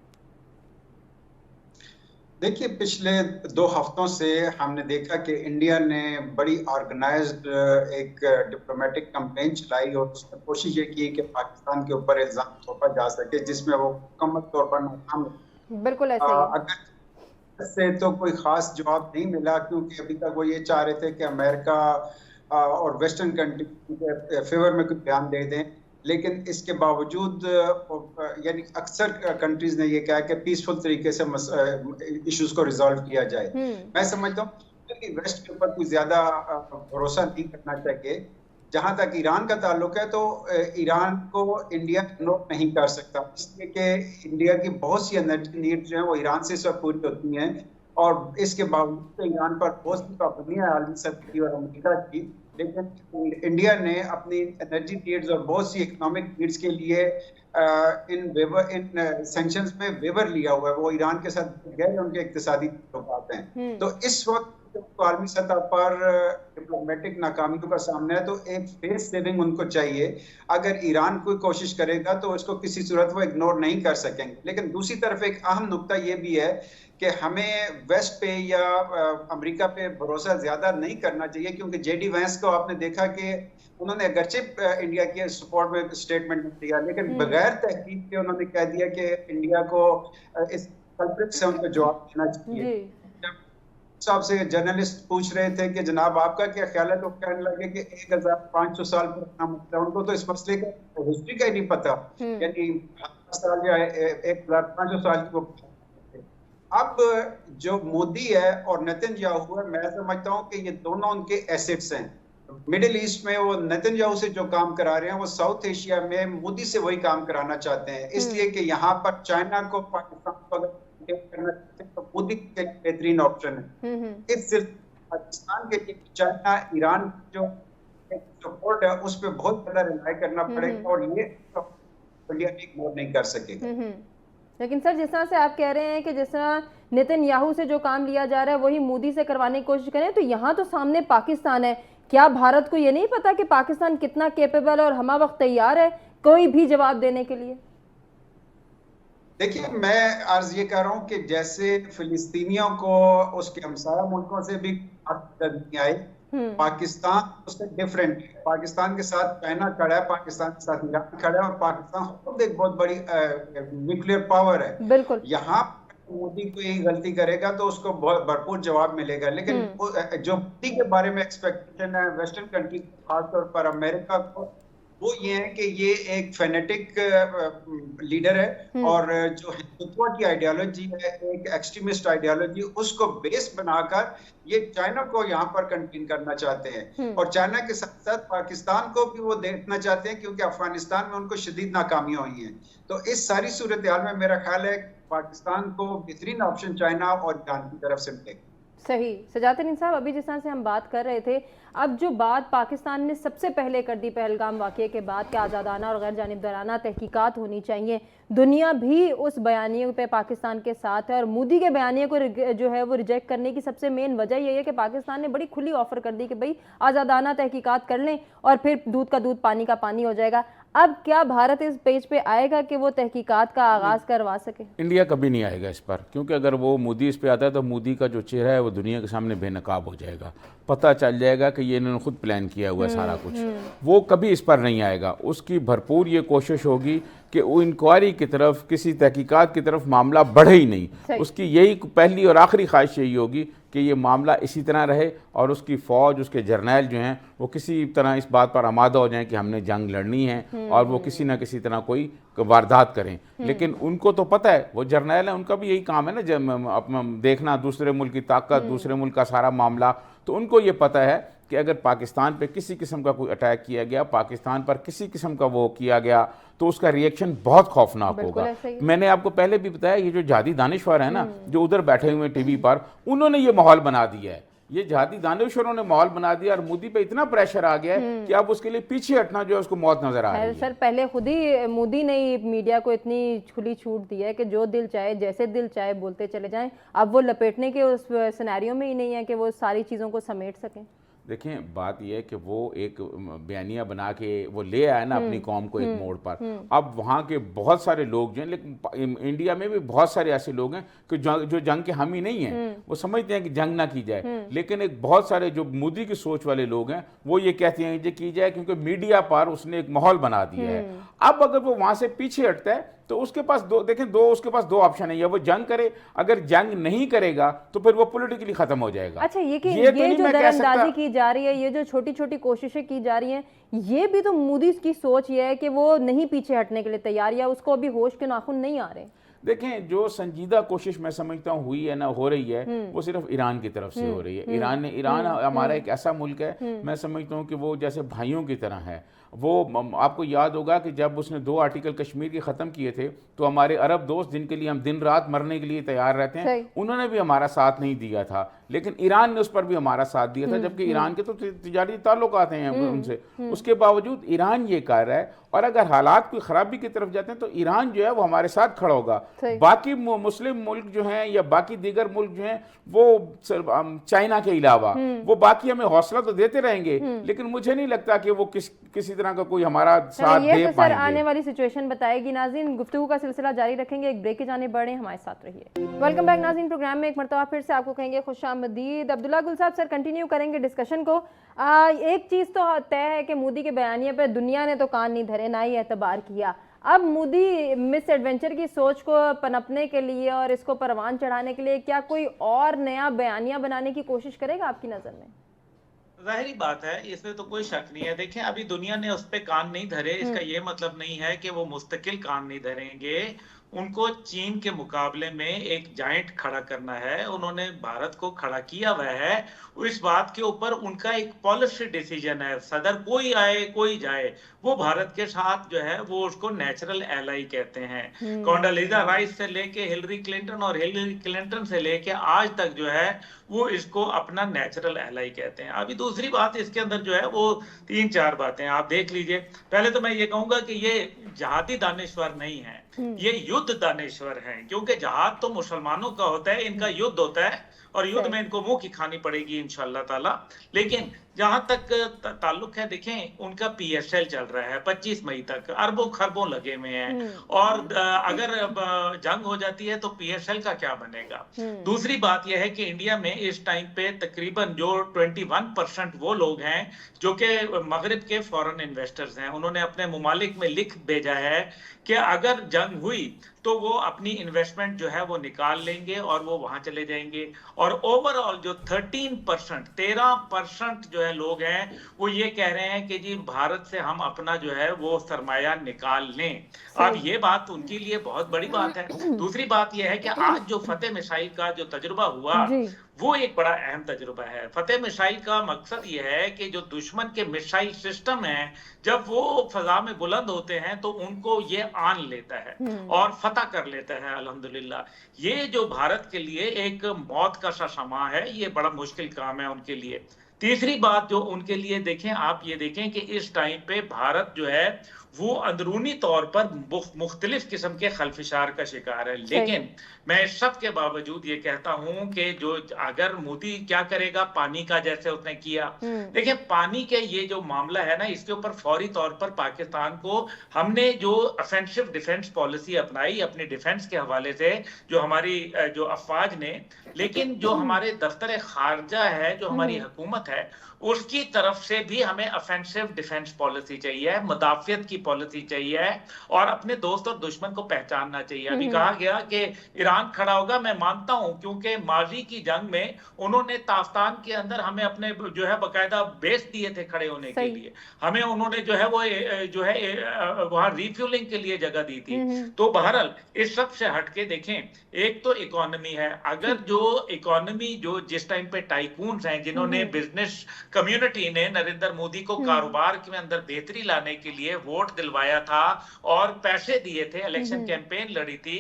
देखिए, पिछले 2 हफ्तों से हमने देखा कि इंडिया ने बड़ी ऑर्गेनाइज्ड एक डिप्लोमेटिक कैंपेन चलाई और उसमें कोशिश ये की कि पाकिस्तान के ऊपर इल्जाम थोपा जा सके, जिसमें वो मुकम्मल तौर पर नाकाम। बिल्कुल ऐसे ही। अगर से तो कोई खास जवाब नहीं मिला, क्योंकि अभी तक वो ये चाह रहे थे कि अमेरिका और वेस्टर्न कंट्री के फेवर में कुछ बयान दे दें, लेकिन इसके बावजूद यानी अक्सर कंट्रीज ने ये कहा कि पीसफुल तरीके से इश्यूज को रिजॉल्व किया जाए। मैं समझता हूँ कि वेस्ट के ऊपर कोई ज्यादा भरोसा नहीं करना चाहिए। जहां तक ईरान का ताल्लुक है तो ईरान को इंडिया इग्नोर नहीं कर सकता, इसलिए कि इंडिया की बहुत सी एनर्जी नीड जो है वो ईरान से सब पूरी होती हैं, और इसके बावजूद ईरान पर बहुत सी पाबंदियां है आलमी सतह की और अमेरिका की, लेकिन इंडिया ने अपनी एनर्जी नीड्स और बहुत सी इकोनॉमिक नीड्स के लिए इन सैंक्शंस में वेवर लिया हुआ है। वो ईरान के साथ गए, उनके इक्तिसादी ताल्लुकात हैं। तो इस वक्त तो आलमी सतह पर डिप्लोमेटिक नाकामियों का सामना है, तो एक फेस सेविंग उनको चाहिए। अगर ईरान कोई कोशिश करेगा तो उसको किसी सूरत वो इग्नोर नहीं कर सकेंगे। लेकिन दूसरी तरफ एक अहम नुक्ता ये भी है कि हमें वेस्ट पे या अमेरिका पे भरोसा ज्यादा नहीं करना चाहिए, क्योंकि जेडी वैंस को आपने देखा कि उन्होंने अगरचे इंडिया के सपोर्ट में स्टेटमेंट दिया, लेकिन बगैर तहकीक के उन्होंने कह दिया कि इंडिया को इस कल्प्रिट से उनको जवाब देना चाहिए। साहब से जर्नलिस्ट पूछ रहे थे कि जनाब आपका क्या ख्याल है, तो कहने लगे कि 1500 साल पुराना मसला, उनको तो इस मसले का हिस्ट्री का ही नहीं पता, यानी 1000 साल या 1500 साल की। अब जो मोदी है और नेतन्याहू है, मैं समझता हूँ कि ये दोनों उनके एसेट्स हैं। मिडिल ईस्ट में वो नेतन्याहू से जो काम करा रहे हैं, वो साउथ एशिया में मोदी से वही काम कराना चाहते हैं, इसलिए कि यहाँ पर चाइना को, पाकिस्तान को अगर करना चाहते हैं तो मोदी के बेहतरीन ऑप्शन है। इस सिर्फ पाकिस्तान के लिए चाइना ईरान जो सपोर्ट है उस पर बहुत ज्यादा रिलाय करना पड़ेगा, और ये इंडिया इग्नोर नहीं कर सकेगा। लेकिन सर, जिस तरह से आप कह रहे हैं कि जिस तरह नेतन्याहू से जो काम लिया जा रहा है वही मोदी से करवाने की कोशिश करें, तो यहाँ तो सामने पाकिस्तान है। क्या भारत को ये नहीं पता कि पाकिस्तान कितना कैपेबल और हमा वक्त तैयार है कोई भी जवाब देने के लिए? देखिए, मैं अर्ज ये कर रहा हूँ कि जैसे फिलिस्तीनियों को उसके हमसाया मुल्कों से भी नहीं आई, पाकिस्तान उससे डिफरेंट है। पाकिस्तान के साथ चाइना खड़ा है, पाकिस्तान के साथ ईरान खड़ा है, और पाकिस्तान खुद एक बहुत बड़ी न्यूक्लियर पावर है। बिल्कुल। यहाँ मोदी को यही गलती करेगा तो उसको भरपूर जवाब मिलेगा, लेकिन जो मोदी के बारे में एक्सपेक्टेशन है वेस्टर्न कंट्री, खासतौर पर अमेरिका को, वो ये है कि ये एक फेनेटिक लीडर है, और जो हिंदुत्व की आइडियोलॉजी है, एक एक्सट्रीमिस्ट आइडियोलॉजी, उसको बेस बनाकर ये चाइना को यहाँ पर कंटेन करना चाहते हैं, और चाइना के साथ साथ पाकिस्तान को भी वो देखना चाहते हैं, क्योंकि अफगानिस्तान में उनको शदीद नाकामियां हुई हैं। तो इस सारी सूरत हाल में मेरा ख्याल है पाकिस्तान को बेहतरीन ऑप्शन चाइना और ईरान की तरफ से मिलेगा। सही। सजातुद्दीन साहब, अभी जिस तरह से हम बात कर रहे थे, अब जो बात पाकिस्तान ने सबसे पहले कर दी पहलगाम वाक़ये के बाद कि आज़ादाना और गैर जानिबदाराना तहकीकात होनी चाहिए, दुनिया भी उस बयानिए पे पाकिस्तान के साथ है, और मोदी के बयानिए को जो है वो रिजेक्ट करने की सबसे मेन वजह यही है कि पाकिस्तान ने बड़ी खुली ऑफर कर दी कि भाई आज़ादाना तहकीकात कर लें और फिर दूध का दूध पानी का पानी हो जाएगा। अब क्या भारत इस पेज पे आएगा कि वो तहकीकात का आगाज़ करवा सके? इंडिया कभी नहीं आएगा इस पर, क्योंकि अगर वो मोदी इस पे आता है तो मोदी का जो चेहरा है वो दुनिया के सामने बेनकाब हो जाएगा। पता चल जाएगा कि ये इन्होंने खुद प्लान किया हुआ है सारा कुछ। वो कभी इस पर नहीं आएगा। उसकी भरपूर ये कोशिश होगी कि वो इंक्वायरी की तरफ, किसी तहकीकात की तरफ मामला बढ़े ही नहीं। उसकी यही पहली और आखिरी ख्वाहिश यही होगी कि ये मामला इसी तरह रहे, और उसकी फ़ौज, उसके जर्नैल जो हैं वो किसी तरह इस बात पर आमादा हो जाएं कि हमने जंग लड़नी है, और वो किसी ना किसी तरह कोई वारदात करें। लेकिन उनको तो पता है, वो जर्नैल है, उनका भी यही काम है ना, जब देखना दूसरे मुल्क की ताकत, दूसरे मुल्क का सारा मामला। तो उनको ये पता है कि अगर पाकिस्तान पे किसी किस्म का कोई अटैक किया गया, पाकिस्तान पर किसी किस्म का वो किया गया, तो उसका रिएक्शन बहुत खौफनाक होगा। मैंने आपको पहले भी बताया, ये जो जिहादी दानिशवर है ना, जो उधर बैठे हुए टीवी पर, उन्होंने ये माहौल बना दिया है। ये जिहादी दानिशवरों ने माहौल बना दिया और मोदी पे इतना प्रेशर आ गया है कि अब उसके लिए पीछे हटना जो है उसको मौत नजर आ रही है। सर, पहले खुद ही मोदी ने मीडिया को इतनी खुली छूट दी है कि जो दिल चाहे जैसे दिल चाहे बोलते चले जाएं। अब वो लपेटने के उस सिनेरियो में ही नहीं है कि वो सारी चीज़ों को समेट सकें। देखें, बात यह है कि वो एक बयानिया बना के वो ले आया ना अपनी कौम को एक मोड़ पर। अब वहाँ के बहुत सारे लोग जो हैं, लेकिन इंडिया में भी बहुत सारे ऐसे लोग हैं कि जो जंग के हामी नहीं हैं, वो समझते हैं कि जंग ना की जाए, लेकिन एक बहुत सारे जो मोदी की सोच वाले लोग हैं वो ये कहते हैं कि की जाए, क्योंकि मीडिया पर उसने एक माहौल बना दिया है। अब अगर वो वहाँ से पीछे हटता है तो उसके पास उसके पास दो ऑप्शन है, या वो जंग करे, अगर जंग नहीं करेगा तो फिर वो पॉलिटिकली खत्म हो जाएगा। अच्छा, ये तो जो दरअंदाजी की जा रही है, ये जो छोटी छोटी कोशिशें की जा रही हैं, ये भी तो मोदी की सोच ये है कि वो नहीं पीछे हटने के लिए तैयार, या उसको अभी होश के नाखून नहीं आ रहे। देखें, जो संजीदा कोशिश मैं समझता हूँ हुई है ना, हो रही है, वो सिर्फ ईरान की तरफ से हो रही है। ईरान हमारा एक ऐसा मुल्क है, मैं समझता हूँ कि वो जैसे भाइयों की तरह है। वो आपको याद होगा कि जब उसने 2 आर्टिकल कश्मीर के ख़त्म किए थे, तो हमारे अरब दोस्त, जिनके लिए हम दिन रात मरने के लिए तैयार रहते हैं, उन्होंने भी हमारा साथ नहीं दिया था, लेकिन ईरान ने उस पर भी हमारा साथ दिया था, जबकि ईरान के तो तिजारी ताल्लुक आते हैं उनसे। उसके बावजूद ईरान ये कर रहा है, और अगर हालात कोई खराबी की तरफ जाते हैं तो ईरान जो है वो हमारे साथ खड़ा होगा। बाकी मुस्लिम मुल्क जो हैं या बाकी दीगर मुल्क जो हैं, वो चाइना के अलावा वो बाकी हमें हौसला तो देते रहेंगे, लेकिन मुझे नहीं लगता कि वो किसी तरह का कोई हमारा साथ दे पाएंगे। सर, आने वाली सिचुएशन बताएगी। नाज़रीन, गुफ्तगू का सिलसिला जारी रखेंगे, एक ब्रेक के जाने बढ़े, हमारे साथ रहिए। वेलकम बैक नाज़रीन, प्रोग्राम में एक मरतबा फिर से आपको कहेंगे खुशामदीद। अब्दुल्ला गुल साहब, सर कंटिन्यू करेंगे डिस्कशन को। एक चीज़ तो तय है कि मोदी के बयानिए पर दुनिया ने तो कान नहीं धरे, ना ही एतबार किया। अब मोदी मिस एडवेंचर की सोच को पनपने के लिए और इसको परवान चढ़ाने के लिए क्या कोई और नया बयानिया बनाने की कोशिश करेगा आपकी नज़र में? जाहिर बात है, इसमें तो कोई शक नहीं है। देखें, अभी दुनिया ने उस पर कान नहीं धरे, इसका ये मतलब नहीं है कि वो मुस्तकिल कान नहीं धरेंगे। उनको चीन के मुकाबले में एक जायंट खड़ा करना है, उन्होंने भारत को खड़ा किया हुआ है। इस बात के ऊपर उनका एक पॉलिसी डिसीजन है, सदर कोई आए कोई जाए, वो भारत के साथ जो है वो उसको नेचुरल एलाई कहते हैं। कोंडालीजा राइस से लेके हिलरी क्लिंटन और हिलरी क्लिंटन से लेके आज तक जो है वो इसको अपना नेचुरल एलाई कहते हैं। अभी दूसरी बात इसके अंदर जो है वो 3-4 बातें आप देख लीजिए। पहले तो मैं ये कहूंगा कि ये जिहादी दानिश्वर नहीं है, ये युद्ध दानिश्वर हैं, क्योंकि जिहाद तो मुसलमानों का होता है, इनका युद्ध होता है और युद्ध में इनको मुंह की खानी पड़ेगी इंशाअल्लाह ताला। लेकिन जहां तक ताल्लुक है, देखें उनका PSL चल रहा है 25 मई तक, अरबों खरबों लगे हुए हैं, और अगर जंग हो जाती है तो PSL का क्या बनेगा। दूसरी बात यह है कि इंडिया में इस टाइम पे तकरीबन जो 21% वो लोग हैं जो कि मगरिब के फॉरेन इन्वेस्टर्स हैं, उन्होंने अपने मुमालिक में लिख भेजा है कि अगर जंग हुई तो वो अपनी इन्वेस्टमेंट जो है वो निकाल लेंगे और वो वहां चले जाएंगे। और ओवरऑल जो 13% जो है लोग हैं वो ये कह रहे हैं कि जी भारत से हम अपना जो है वो सरमाया निकाल लें। अब ये बात उनके लिए बहुत बड़ी बात है। दूसरी बात ये है कि आज जो फतेह मिसाइल का जो तजुर्बा हुआ वो एक बड़ा अहम तजुर्बा है। फतेह मिसाइल का मकसद ये है कि जो दुश्मन के मिसाइल सिस्टम है जब वो फजा में बुलंद होते हैं तो उनको ये आन लेता है और फतह कर लेता है अल्हम्दुलिल्लाह। ये जो भारत के लिए एक मौत का सा समा है, ये बड़ा मुश्किल काम है उनके लिए। तीसरी बात जो उनके लिए देखें, आप ये देखें कि इस टाइम पे भारत जो है वो अंदरूनी तौर पर मुख्तलिफ किस्म के खलफिशार का शिकार है। लेकिन मैं इस सब के बावजूद ये कहता हूं कि जो अगर मोदी क्या करेगा, पानी का जैसे उसने किया, देखिए पानी के ये जो मामला है ना, इसके ऊपर फौरी तौर पर पाकिस्तान को हमने जो ऑफेंसिव डिफेंस पॉलिसी अपनाई अपनी डिफेंस के हवाले से, जो हमारी जो अफवाज ने, लेकिन जो हमारे दफ्तर खारजा है, जो हमारी हुकूमत है, उसकी तरफ से भी हमें ऑफेंसिव डिफेंस पॉलिसी चाहिए, मुदाफियत की पॉलिसी चाहिए और अपने दोस्त और दुश्मन को पहचानना चाहिए। अभी कहा गया कि ईरान खड़ा होगा, मैं मानता हूं, क्योंकि माजी की जंग में उन्होंने ताफ्तान के अंदर हमें अपने जो है बाकायदा बेस दिए थे खड़े होने के लिए, हमें उन्होंने जो है वो जो है वहां रिफ्यूलिंग के लिए जगह दी थी। तो बहरहाल इस सब से हटके देखें, एक तो इकोनॉमी है, अगर जो इकोनॉमी जो जिस टाइम पे टाइकून्स हैं जिन्होंने बिजनेस कम्युनिटी ने नरेंद्र मोदी को कारोबार के अंदर बेहतरी लाने के लिए वोट दिलवाया था और पैसे दिए थे, इलेक्शन कैंपेन लड़ी थी,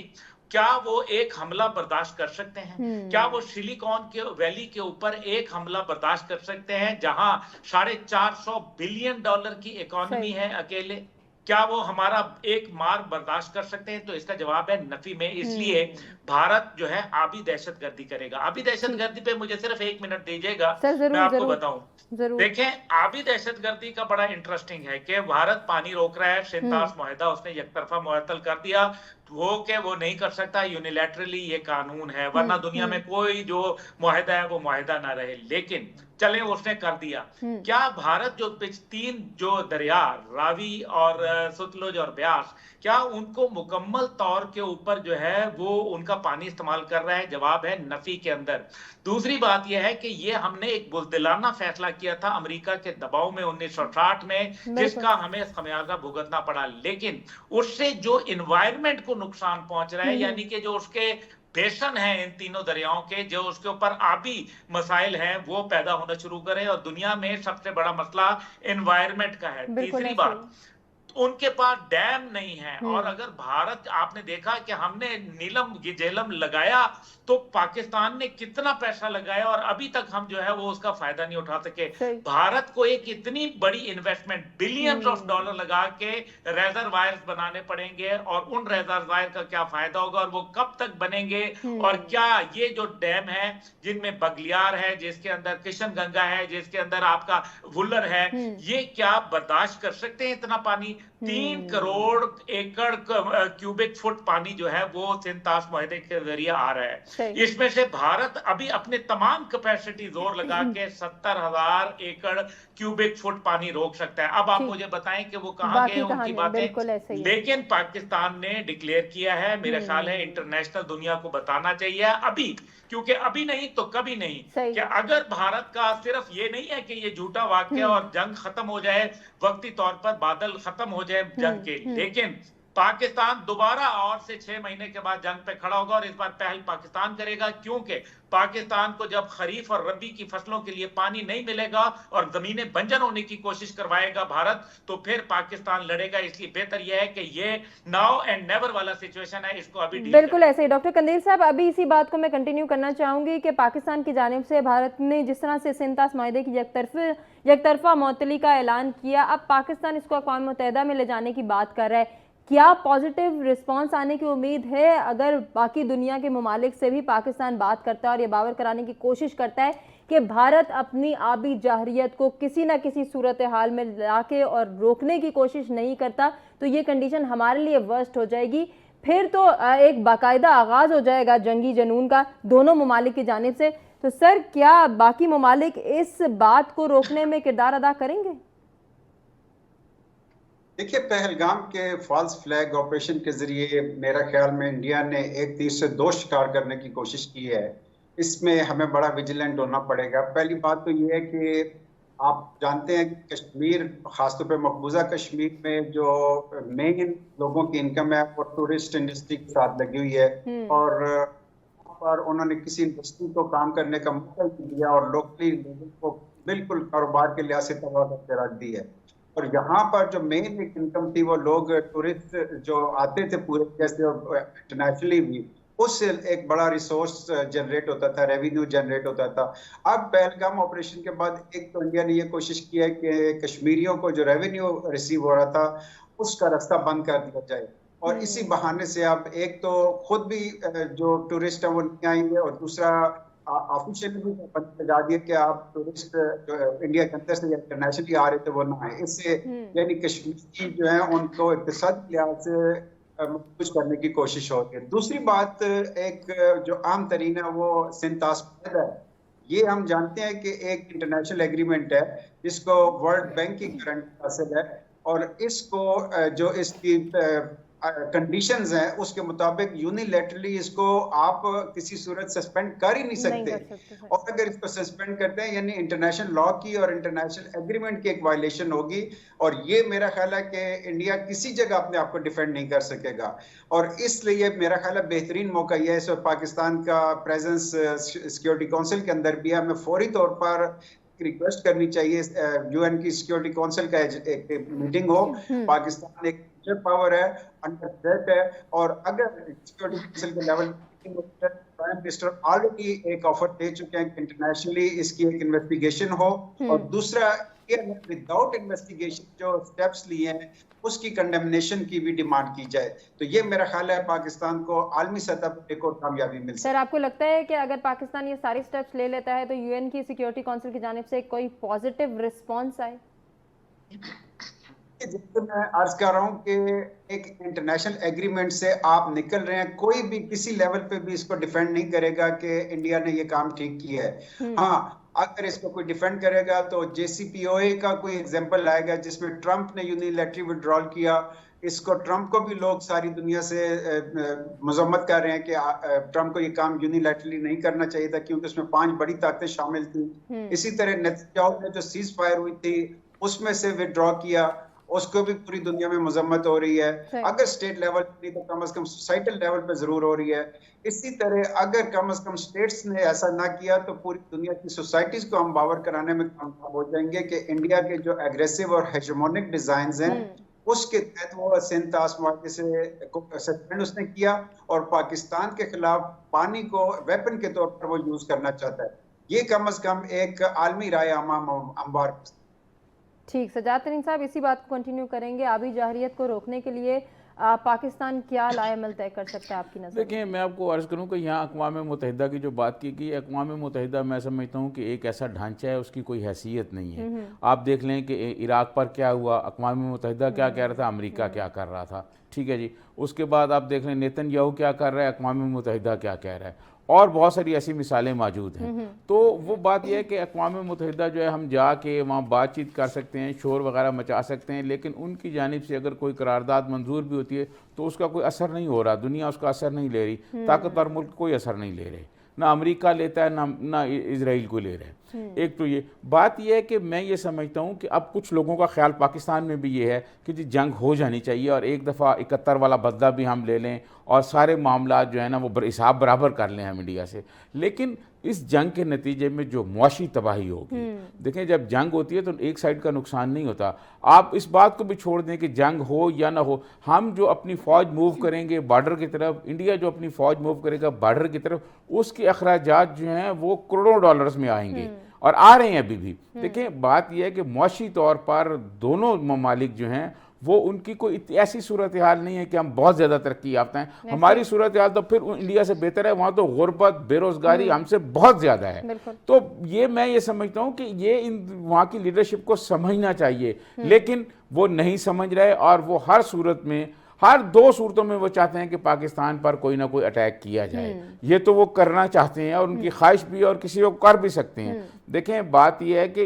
क्या वो एक हमला बर्दाश्त कर सकते हैं? क्या वो सिलिकॉन के वैली के ऊपर एक हमला बर्दाश्त कर सकते हैं जहां $450 बिलियन की इकोनॉमी है अकेले? क्या वो हमारा एक मार बर्दाश्त कर सकते हैं? तो इसका जवाब है नफी में। इसलिए भारत जो है आबी दहशतगर्दी करेगा। आबी दहशतगर्दी पे मुझे सिर्फ 1 मिनट दीजिएगा, मैं आपको बताऊं। देखें, आबी दहशतगर्दी का बड़ा इंटरेस्टिंग है कि भारत पानी रोक रहा है, सिंतास मुआहदा उसने एकतरफा मुअत्तल कर दिया, वो नहीं कर सकता यूनिलैटरली, ये कानून है, वरना दुनिया में कोई जो मुआहदा है वो मुआहदा ना रहे। लेकिन चले उसने कर दिया। क्या भारत जो 3 जो दरिया रावी और सतलुज और ब्यास, क्या उनको मुकम्मल तौर के ऊपर जो है वो उनका पानी इस्तेमाल कर रहा है? जवाब है नफी के अंदर। दूसरी बात यह है कि ये हमने एक बुज़दिलाना फैसला किया था अमेरिका के दबाव में 1960 में, जिसका हमें खमियाजा भुगतना पड़ा। लेकिन उससे जो इन्वायरमेंट को नुकसान पहुंच रहा है, यानी कि जो उसके बेसन है इन तीनों दरियाओं के, जो उसके ऊपर आबी मसाइल हैं वो पैदा होना शुरू करें, और दुनिया में सबसे बड़ा मसला एनवायरनमेंट का है। तीसरी बात, उनके पास डैम नहीं है, और अगर भारत, आपने देखा कि हमने नीलम झेलम लगाया तो पाकिस्तान ने कितना पैसा लगाया और अभी तक हम जो है वो उसका फायदा नहीं उठा सके। भारत को एक इतनी बड़ी इन्वेस्टमेंट बिलियंस ऑफ डॉलर लगा के रेजरवायर्स बनाने पड़ेंगे, और उन रेजरवायर का क्या फायदा होगा और वो कब तक बनेंगे, और क्या ये जो डैम है जिनमें बगलियार है, जिसके अंदर किशन गंगा है, जिसके अंदर आपका वुल्लर है, ये क्या बर्दाश्त कर सकते हैं इतना पानी? 3 करोड़ एकड़ क्यूबिक फुट पानी जो है वो सिंतास मुआहदे के जरिए आ रहा है। इसमें से भारत अभी अपने तमाम कैपेसिटी जोर लगा के 70,000 एकड़ क्यूबिक फुट पानी रोक सकता है। अब आप मुझे बताएं कि वो कहां गए उनकी बातें। लेकिन पाकिस्तान ने डिक्लेयर किया है, मेरा ख्याल है इंटरनेशनल दुनिया को बताना चाहिए अभी, क्योंकि अभी नहीं तो कभी नहीं, कि अगर भारत का सिर्फ ये नहीं है कि ये झूठा वाक्य और जंग खत्म हो जाए, वक्ती तौर पर बादल खत्म हो जाए जंग के, लेकिन पाकिस्तान दोबारा और से 6 महीने के बाद जंग पे खड़ा होगा, और इस बार पहल पाकिस्तान करेगा, क्योंकि पाकिस्तान को जब खरीफ और रबी की फसलों के लिए पानी नहीं मिलेगा और जमीनें बंजर होने की कोशिश करवाएगा भारत, तो फिर पाकिस्तान लड़ेगा। इसलिए बेहतर यह है कि ये नाउ एंड नेवर वाला सिचुएशन है, इसको अभी बिल्कुल ऐसे ही। डॉक्टर कंदेल साहब, अभी इसी बात को मैं कंटिन्यू करना चाहूंगी कि पाकिस्तान की जानिब से भारत ने जिस तरह से सिंतास मुआहदे की यकतरफा मुअत्तली का ऐलान किया, अब पाकिस्तान इसको अक़वाम मुत्तहिदा में ले जाने की बात कर रहा है, क्या पॉजिटिव रिस्पांस आने की उम्मीद है? अगर बाकी दुनिया के ममालिक से भी पाकिस्तान बात करता है और ये बावर कराने की कोशिश करता है कि भारत अपनी आबी जाहरियत को किसी न किसी सूरत हाल में लाके और रोकने की कोशिश नहीं करता, तो ये कंडीशन हमारे लिए वर्स्ट हो जाएगी, फिर तो एक बाकायदा आगाज़ हो जाएगा जंगी जनून का दोनों ममालिक की जानिब से। तो सर, क्या बाकी ममालिक इस बात को रोकने में किरदार अदा करेंगे? देखिए, पहलगाम के फॉल्स फ्लैग ऑपरेशन के जरिए मेरा ख्याल में इंडिया ने एक तीर से 2 शिकार करने की कोशिश की है। इसमें हमें बड़ा विजिलेंट होना पड़ेगा। पहली बात तो ये है कि आप जानते हैं कि कश्मीर, खासतौर पे मकबूजा कश्मीर में जो मेन लोगों की इनकम है वो टूरिस्ट इंडस्ट्री के साथ लगी हुई है, और पर उन्होंने किसी इंडस्ट्री को काम करने का मौका नहीं दिया और लोकली लोगों को बिल्कुल कारोबार के लिहाज से तबाह करके रख दी है। और यहाँ पर जो मेन एक इनकम थी वो लोग टूरिस्ट जो आते थे पूरे जैसे इंटरनेशनली भी, उससे एक बड़ा रिसोर्स जनरेट होता था, रेवेन्यू जनरेट होता था। अब पहलगाम ऑपरेशन के बाद एक तो इंडिया ने ये कोशिश की है कि कश्मीरियों को जो रेवेन्यू रिसीव हो रहा था उसका रास्ता बंद कर दिया जाए, और इसी बहाने से अब एक तो खुद भी जो टूरिस्ट है वो नहीं आएंगे, और दूसरा ऑफिशियली भी बता दिया कि आप टूरिस्ट जो इंडिया के अंदर से या इंटरनेशनली आ रहे थे वो ना आए। इससे यानी कश्मीर की जो है उनको इक़्तिसादी लिहाज से कुछ करने की कोशिश होती है। दूसरी बात, एक जो आम तरीन है वो सिंतास मुआहदा है। ये हम जानते हैं कि एक इंटरनेशनल एग्रीमेंट है जिसको वर्ल्ड बैंक की गारंटी हासिल है, और इसको जो इसकी कंडीशंस हैं उसके मुताबिक यूनिलैटरली इसको आप किसी सूरत सस्पेंड कर ही नहीं सकते, और अगर इसको सस्पेंड करते हैं यानी इंटरनेशनल लॉ की और इंटरनेशनल एग्रीमेंट की एक वायलेशन होगी, और ये मेरा ख्याल है कि इंडिया किसी जगह अपने आप को डिफेंड नहीं कर सकेगा। और इसलिए मेरा ख्याल है बेहतरीन मौका यह है, इस वक्त पाकिस्तान का प्रेजेंस सिक्योरिटी काउंसिल के अंदर भी है, हमें फौरी तौर पर रिक्वेस्ट करनी चाहिए, यूएन की सिक्योरिटी काउंसिल का एक मीटिंग हो। पाकिस्तान एक पावर है, अंडर थ्रेट है, और अगर सिक्योरिटी काउंसिल के लेवल प्राइम मिनिस्टर ऑलरेडी एक ऑफर दे चुके हैं कि इंटरनेशनली इसकी एक इन्वेस्टिगेशन हो, और दूसरा विदाउट इन्वेस्टिगेशन जो स्टेप्स लिए हैं उसकी कंडेमनेशन की भी डिमांड की जाए। तो ये मेरा ख्याल है पाकिस्तान को आलमी सतह पर एक और कामयाबी मिल सकती है। सर, आपको लगता है कि अगर पाकिस्तान ये सारे स्टेप्स ले लेता है तो यूएन की सिक्योरिटी काउंसिल की जानिब से कोई पॉजिटिव रिस्पॉन्स आए? जिससे मैं अर्ज कर रहा हूँ कि एक इंटरनेशनल एग्रीमेंट से आप निकल रहे हैं, कोई भी किसी लेवल पे भी इसको डिफेंड नहीं करेगा कि इंडिया ने ये काम ठीक किया है। हाँ, अगर इसको कोई डिफेंड करेगा तो JCPOA का कोई एग्जांपल आएगा जिसमें ट्रंप ने यूनिलैटरली विड्रॉल किया। इसको ट्रंप को भी लोग सारी दुनिया से मजम्मत कर रहे हैं कि ट्रंप को ये काम यूनिलैटरली नहीं करना चाहिए था क्योंकि उसमें 5 बड़ी ताकतें शामिल थी। इसी तरह नेतन्याहू ने जो सीज फायर हुई थी उसमें से विड्रॉ किया, उसको भी पूरी दुनिया में मजम्मत हो रही है। अगर स्टेट लेवल नहीं तो कम से कम सोसाइटल लेवल पे जरूर हो रही है। इसी तरह अगर कम से कम स्टेट्स ने ऐसा ना किया तो पूरी दुनिया की सोसाइटीज को हम बावर कराने में कामयाब हो जाएंगे कि इंडिया के जो एग्रेसिव और हेजेमोनिक डिजाइन्स हैं उसके तहत वो सिंध ताश मुआहदे से सस्पेंड उसने किया और पाकिस्तान के खिलाफ पानी को वेपन के तौर पर वो यूज करना चाहता है। ये कम से कम एक आलमी राय अमबार। ठीक, सजाद तरीन साहब, इसी बात को कंटिन्यू करेंगे। आबी जाहिरियत को रोकने के लिए पाकिस्तान क्या लाएमल तय कर सकता है आपकी नज़र? देखिए, मैं आपको अर्ज़ करूं कि यहाँ अक़वाम मुत्तहिदा की जो बात की गई, अक़वाम मुत्तहिदा मैं समझता हूँ कि एक ऐसा ढांचा है, उसकी कोई हैसियत नहीं है। आप देख लें कि इराक़ पर क्या हुआ, अक़वाम मुत्तहिदा क्या कह रहा था, अमेरिका क्या कर रहा था, ठीक है जी। उसके बाद आप देख लें नेतन्याहू क्या कर रहा है, अक़वाम मुत्तहिदा क्या कह रहा है, और बहुत सारी ऐसी मिसालें मौजूद हैं। तो वो बात यह है कि अक़वाम मुत्तहिदा जो है, हम जाके वहाँ बातचीत कर सकते हैं, शोर वगैरह मचा सकते हैं, लेकिन उनकी जानिब से अगर कोई करारदाद मंजूर भी होती है तो उसका कोई असर नहीं हो रहा, दुनिया उसका असर नहीं ले रही, ताकतवर मुल्क कोई असर नहीं ले रहे, ना अमेरिका लेता है ना इजराइल को ले रहे हैं। एक तो ये बात यह है कि मैं ये समझता हूँ कि अब कुछ लोगों का ख्याल पाकिस्तान में भी ये है कि जी जंग हो जानी चाहिए और एक दफ़ा 71 वाला बदला भी हम ले लें और सारे मामला जो है ना वो हिसाब बराबर कर लें हम इंडिया से। लेकिन इस जंग के नतीजे में जो मुआशी तबाही होगी, देखें जब जंग होती है तो एक साइड का नुकसान नहीं होता। आप इस बात को भी छोड़ दें कि जंग हो या ना हो, हम जो अपनी फ़ौज मूव करेंगे बॉर्डर की तरफ, इंडिया जो अपनी फ़ौज मूव करेगा बॉर्डर की तरफ, उसके अखराजात जो हैं वो करोड़ों डॉलर्स में आएंगे और आ रहे हैं अभी भी। देखें बात यह है कि मुआशी तौर पर दोनों ममालिक जो हैं वो उनकी कोई ऐसी सूरत हाल नहीं है कि हम बहुत ज़्यादा तरक्की याफ्ता हैं। हमारी सूरत हाल तो फिर इंडिया से बेहतर है, वहाँ तो गुर्बत बेरोज़गारी हमसे बहुत ज़्यादा है। तो ये मैं ये समझता हूँ कि ये वहाँ की लीडरशिप को समझना चाहिए, लेकिन वो नहीं समझ रहे और वो हर सूरत में, हर 2 सूरतों में वो चाहते हैं कि पाकिस्तान पर कोई ना कोई अटैक किया जाए। ये तो वो करना चाहते हैं और उनकी ख्वाहिश भी, और किसी को कर भी सकते हैं। देखें बात ये है कि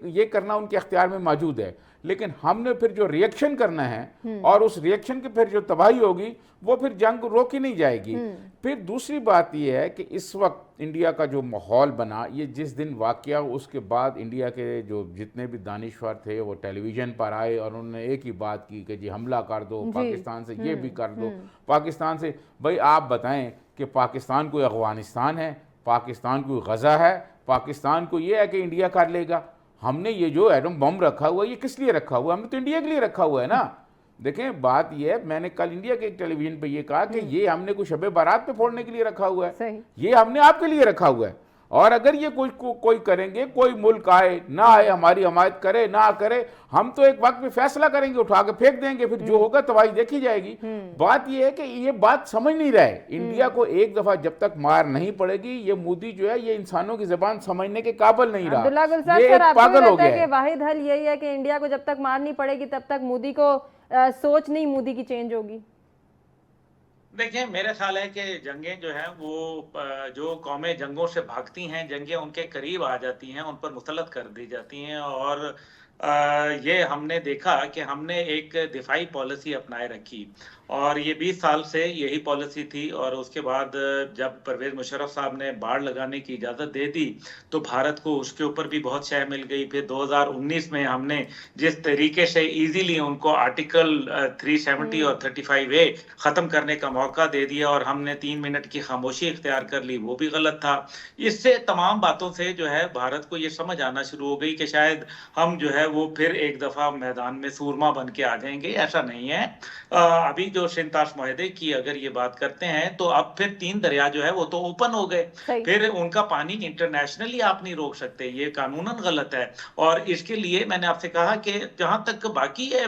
ये करना उनके अख्तियार में मौजूद है, लेकिन हमने फिर जो रिएक्शन करना है और उस रिएक्शन की फिर जो तबाही होगी वो फिर जंग रोकी नहीं जाएगी। फिर दूसरी बात यह है कि इस वक्त इंडिया का जो माहौल बना, ये जिस दिन वाक़या, उसके बाद इंडिया के जो जितने भी दानिश्वर थे वो टेलीविज़न पर आए और उन्होंने एक ही बात की कि जी हमला कर दो पाकिस्तान से, ये भी कर दो पाकिस्तान से। भाई आप बताएं कि पाकिस्तान कोई अफगानिस्तान है, पाकिस्तान कोई गज़ा है, पाकिस्तान को ये है कि इंडिया कर लेगा। हमने ये जो एटम बम रखा हुआ है ये किस लिए रखा हुआ है? हमने तो इंडिया के लिए रखा हुआ है ना। देखें बात ये है, मैंने कल इंडिया के एक टेलीविजन पे ये कहा कि ये हमने कुछ शब बारात पे फोड़ने के लिए रखा हुआ है, ये हमने आपके लिए रखा हुआ है। और अगर ये कोई करेंगे, कोई मुल्क आए ना आए, हमारी हमायत करे ना करे, हम तो एक वक्त में फैसला करेंगे, उठा के फेंक देंगे, फिर जो होगा तबाही देखी जाएगी। बात ये है कि ये बात समझ नहीं रहे। इंडिया को एक दफा जब तक मार नहीं पड़ेगी, ये मोदी जो है ये इंसानों की जबान समझने के काबिल नहीं रहा, ये पागल हो गया है। वाहिद हल यही है कि इंडिया को जब तक मार नहीं पड़ेगी तब तक मोदी को सोच नहीं मोदी की चेंज होगी। देखिए मेरा ख्याल है कि जंगें जो है वो जो कौमें जंगों से भागती हैं, जंगें उनके करीब आ जाती हैं, उन पर मुसलत कर दी जाती हैं और ये हमने देखा कि हमने एक दिफाई पॉलिसी अपनाए रखी और ये 20 साल से यही पॉलिसी थी। और उसके बाद जब परवेज मुशर्रफ साहब ने बाड़ लगाने की इजाज़त दे दी तो भारत को उसके ऊपर भी बहुत शय मिल गई। फिर 2019 में हमने जिस तरीके से इजीली उनको आर्टिकल 370 और 35A ख़त्म करने का मौका दे दिया और हमने 3 मिनट की खामोशी इख्तियार कर ली, वो भी गलत था। इससे तमाम बातों से जो है भारत को ये समझ आना शुरू हो गई कि शायद हम जो है वो फिर एक दफ़ा मैदान में सूरमा बन के आ जाएंगे। ऐसा नहीं है। अभी जो शिंतास माहदे की अगर ये बात करते हैं तो अब फिर 3 दरिया जो है वो तो ओपन हो गए, फिर उनका पानी इंटरनेशनली आप नहीं रोक सकते, ये कानूनन गलत है। और इसके लिए मैंने आपसे कहा कि जहां तक बाकी है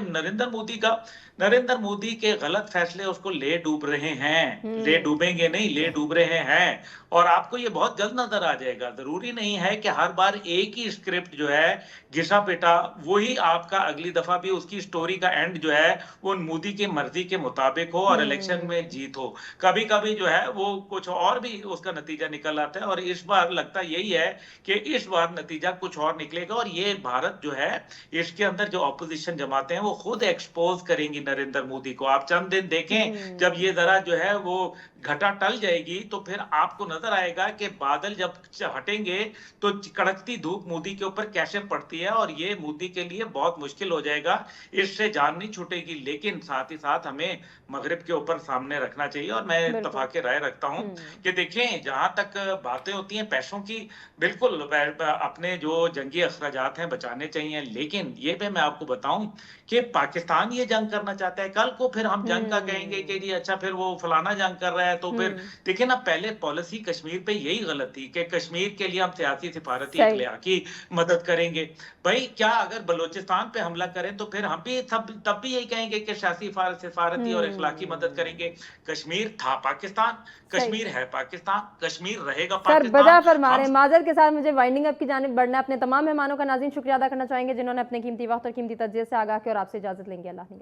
नरेंद्र मोदी के गलत फैसले उसको ले डूब रहे हैं, ले डूबेंगे नहीं, ले डूब रहे हैं। और आपको ये बहुत जल्द नजर आ जाएगा। जरूरी नहीं है कि हर बार एक ही स्क्रिप्ट जो है घिसा पिटा वही आपका अगली दफा भी उसकी स्टोरी का एंड जो है वो मोदी की मर्जी के मुताबिक हो और इलेक्शन में जीत हो। कभी कभी जो है वो कुछ और भी उसका नतीजा निकल आता है और इस बार लगता यही है कि इस बार नतीजा कुछ और निकलेगा। और ये भारत जो है इसके अंदर जो ऑपोजिशन जमाते हैं वो खुद एक्सपोज करेंगी नरेंद्र मोदी को। आप चंद दिन देखें, जब ये जरा जो है वो घटा टल जाएगी तो फिर आपको नजर आएगा कि बादल जब हटेंगे तो कड़कती धूप मोदी के ऊपर कैसे पड़ती है और ये मोदी के लिए बहुत मुश्किल हो जाएगा। इससे जान नहीं छूटेगी, लेकिन साथ ही साथ हमें मगरिब के ऊपर सामने रखना चाहिए। और मैं इत्तफाक़े राय रखता हूं कि देखें, जहां तक बातें होती हैं पैसों की, बिल्कुल अपने जो जंगी अखराजात हैं बचाने चाहिए, लेकिन ये भी मैं आपको बताऊं कि पाकिस्तान ये जंग करना चाहता है। कल को फिर हम जंग का कहेंगे कि जी अच्छा फिर वो फलाना जंग कर रहा है, तो फिर देखिए ना, पहले पॉलिसी कश्मीर पे यही गलत थी कि कश्मीर के लिए हम सियासी सिफारती इख्तियार की मदद करेंगे। भाई क्या अगर बलूचिस्तान पे हमला करें तो फिर हम भी तब भी यही कहेंगे कि सियासी सिफारती और इखलाकी मदद करेंगे। कश्मीर था पाकिस्तान, कश्मीर है पाकिस्तान, कश्मीर रहेगा पाकिस्तान। सर बजा फरमा रहे हैं। माजर के साथ मुझे वाइंडिंग अप की जानिब बढ़ना है। अपने तमाम मेहमानों का नाज़रीन शुक्रिया अदा करना चाहेंगे जिन्होंने अपने कीमती वक्त और कीमती तज्जिए से आगाह किया और आपसे इजाजत लेंगे। अल्लाह।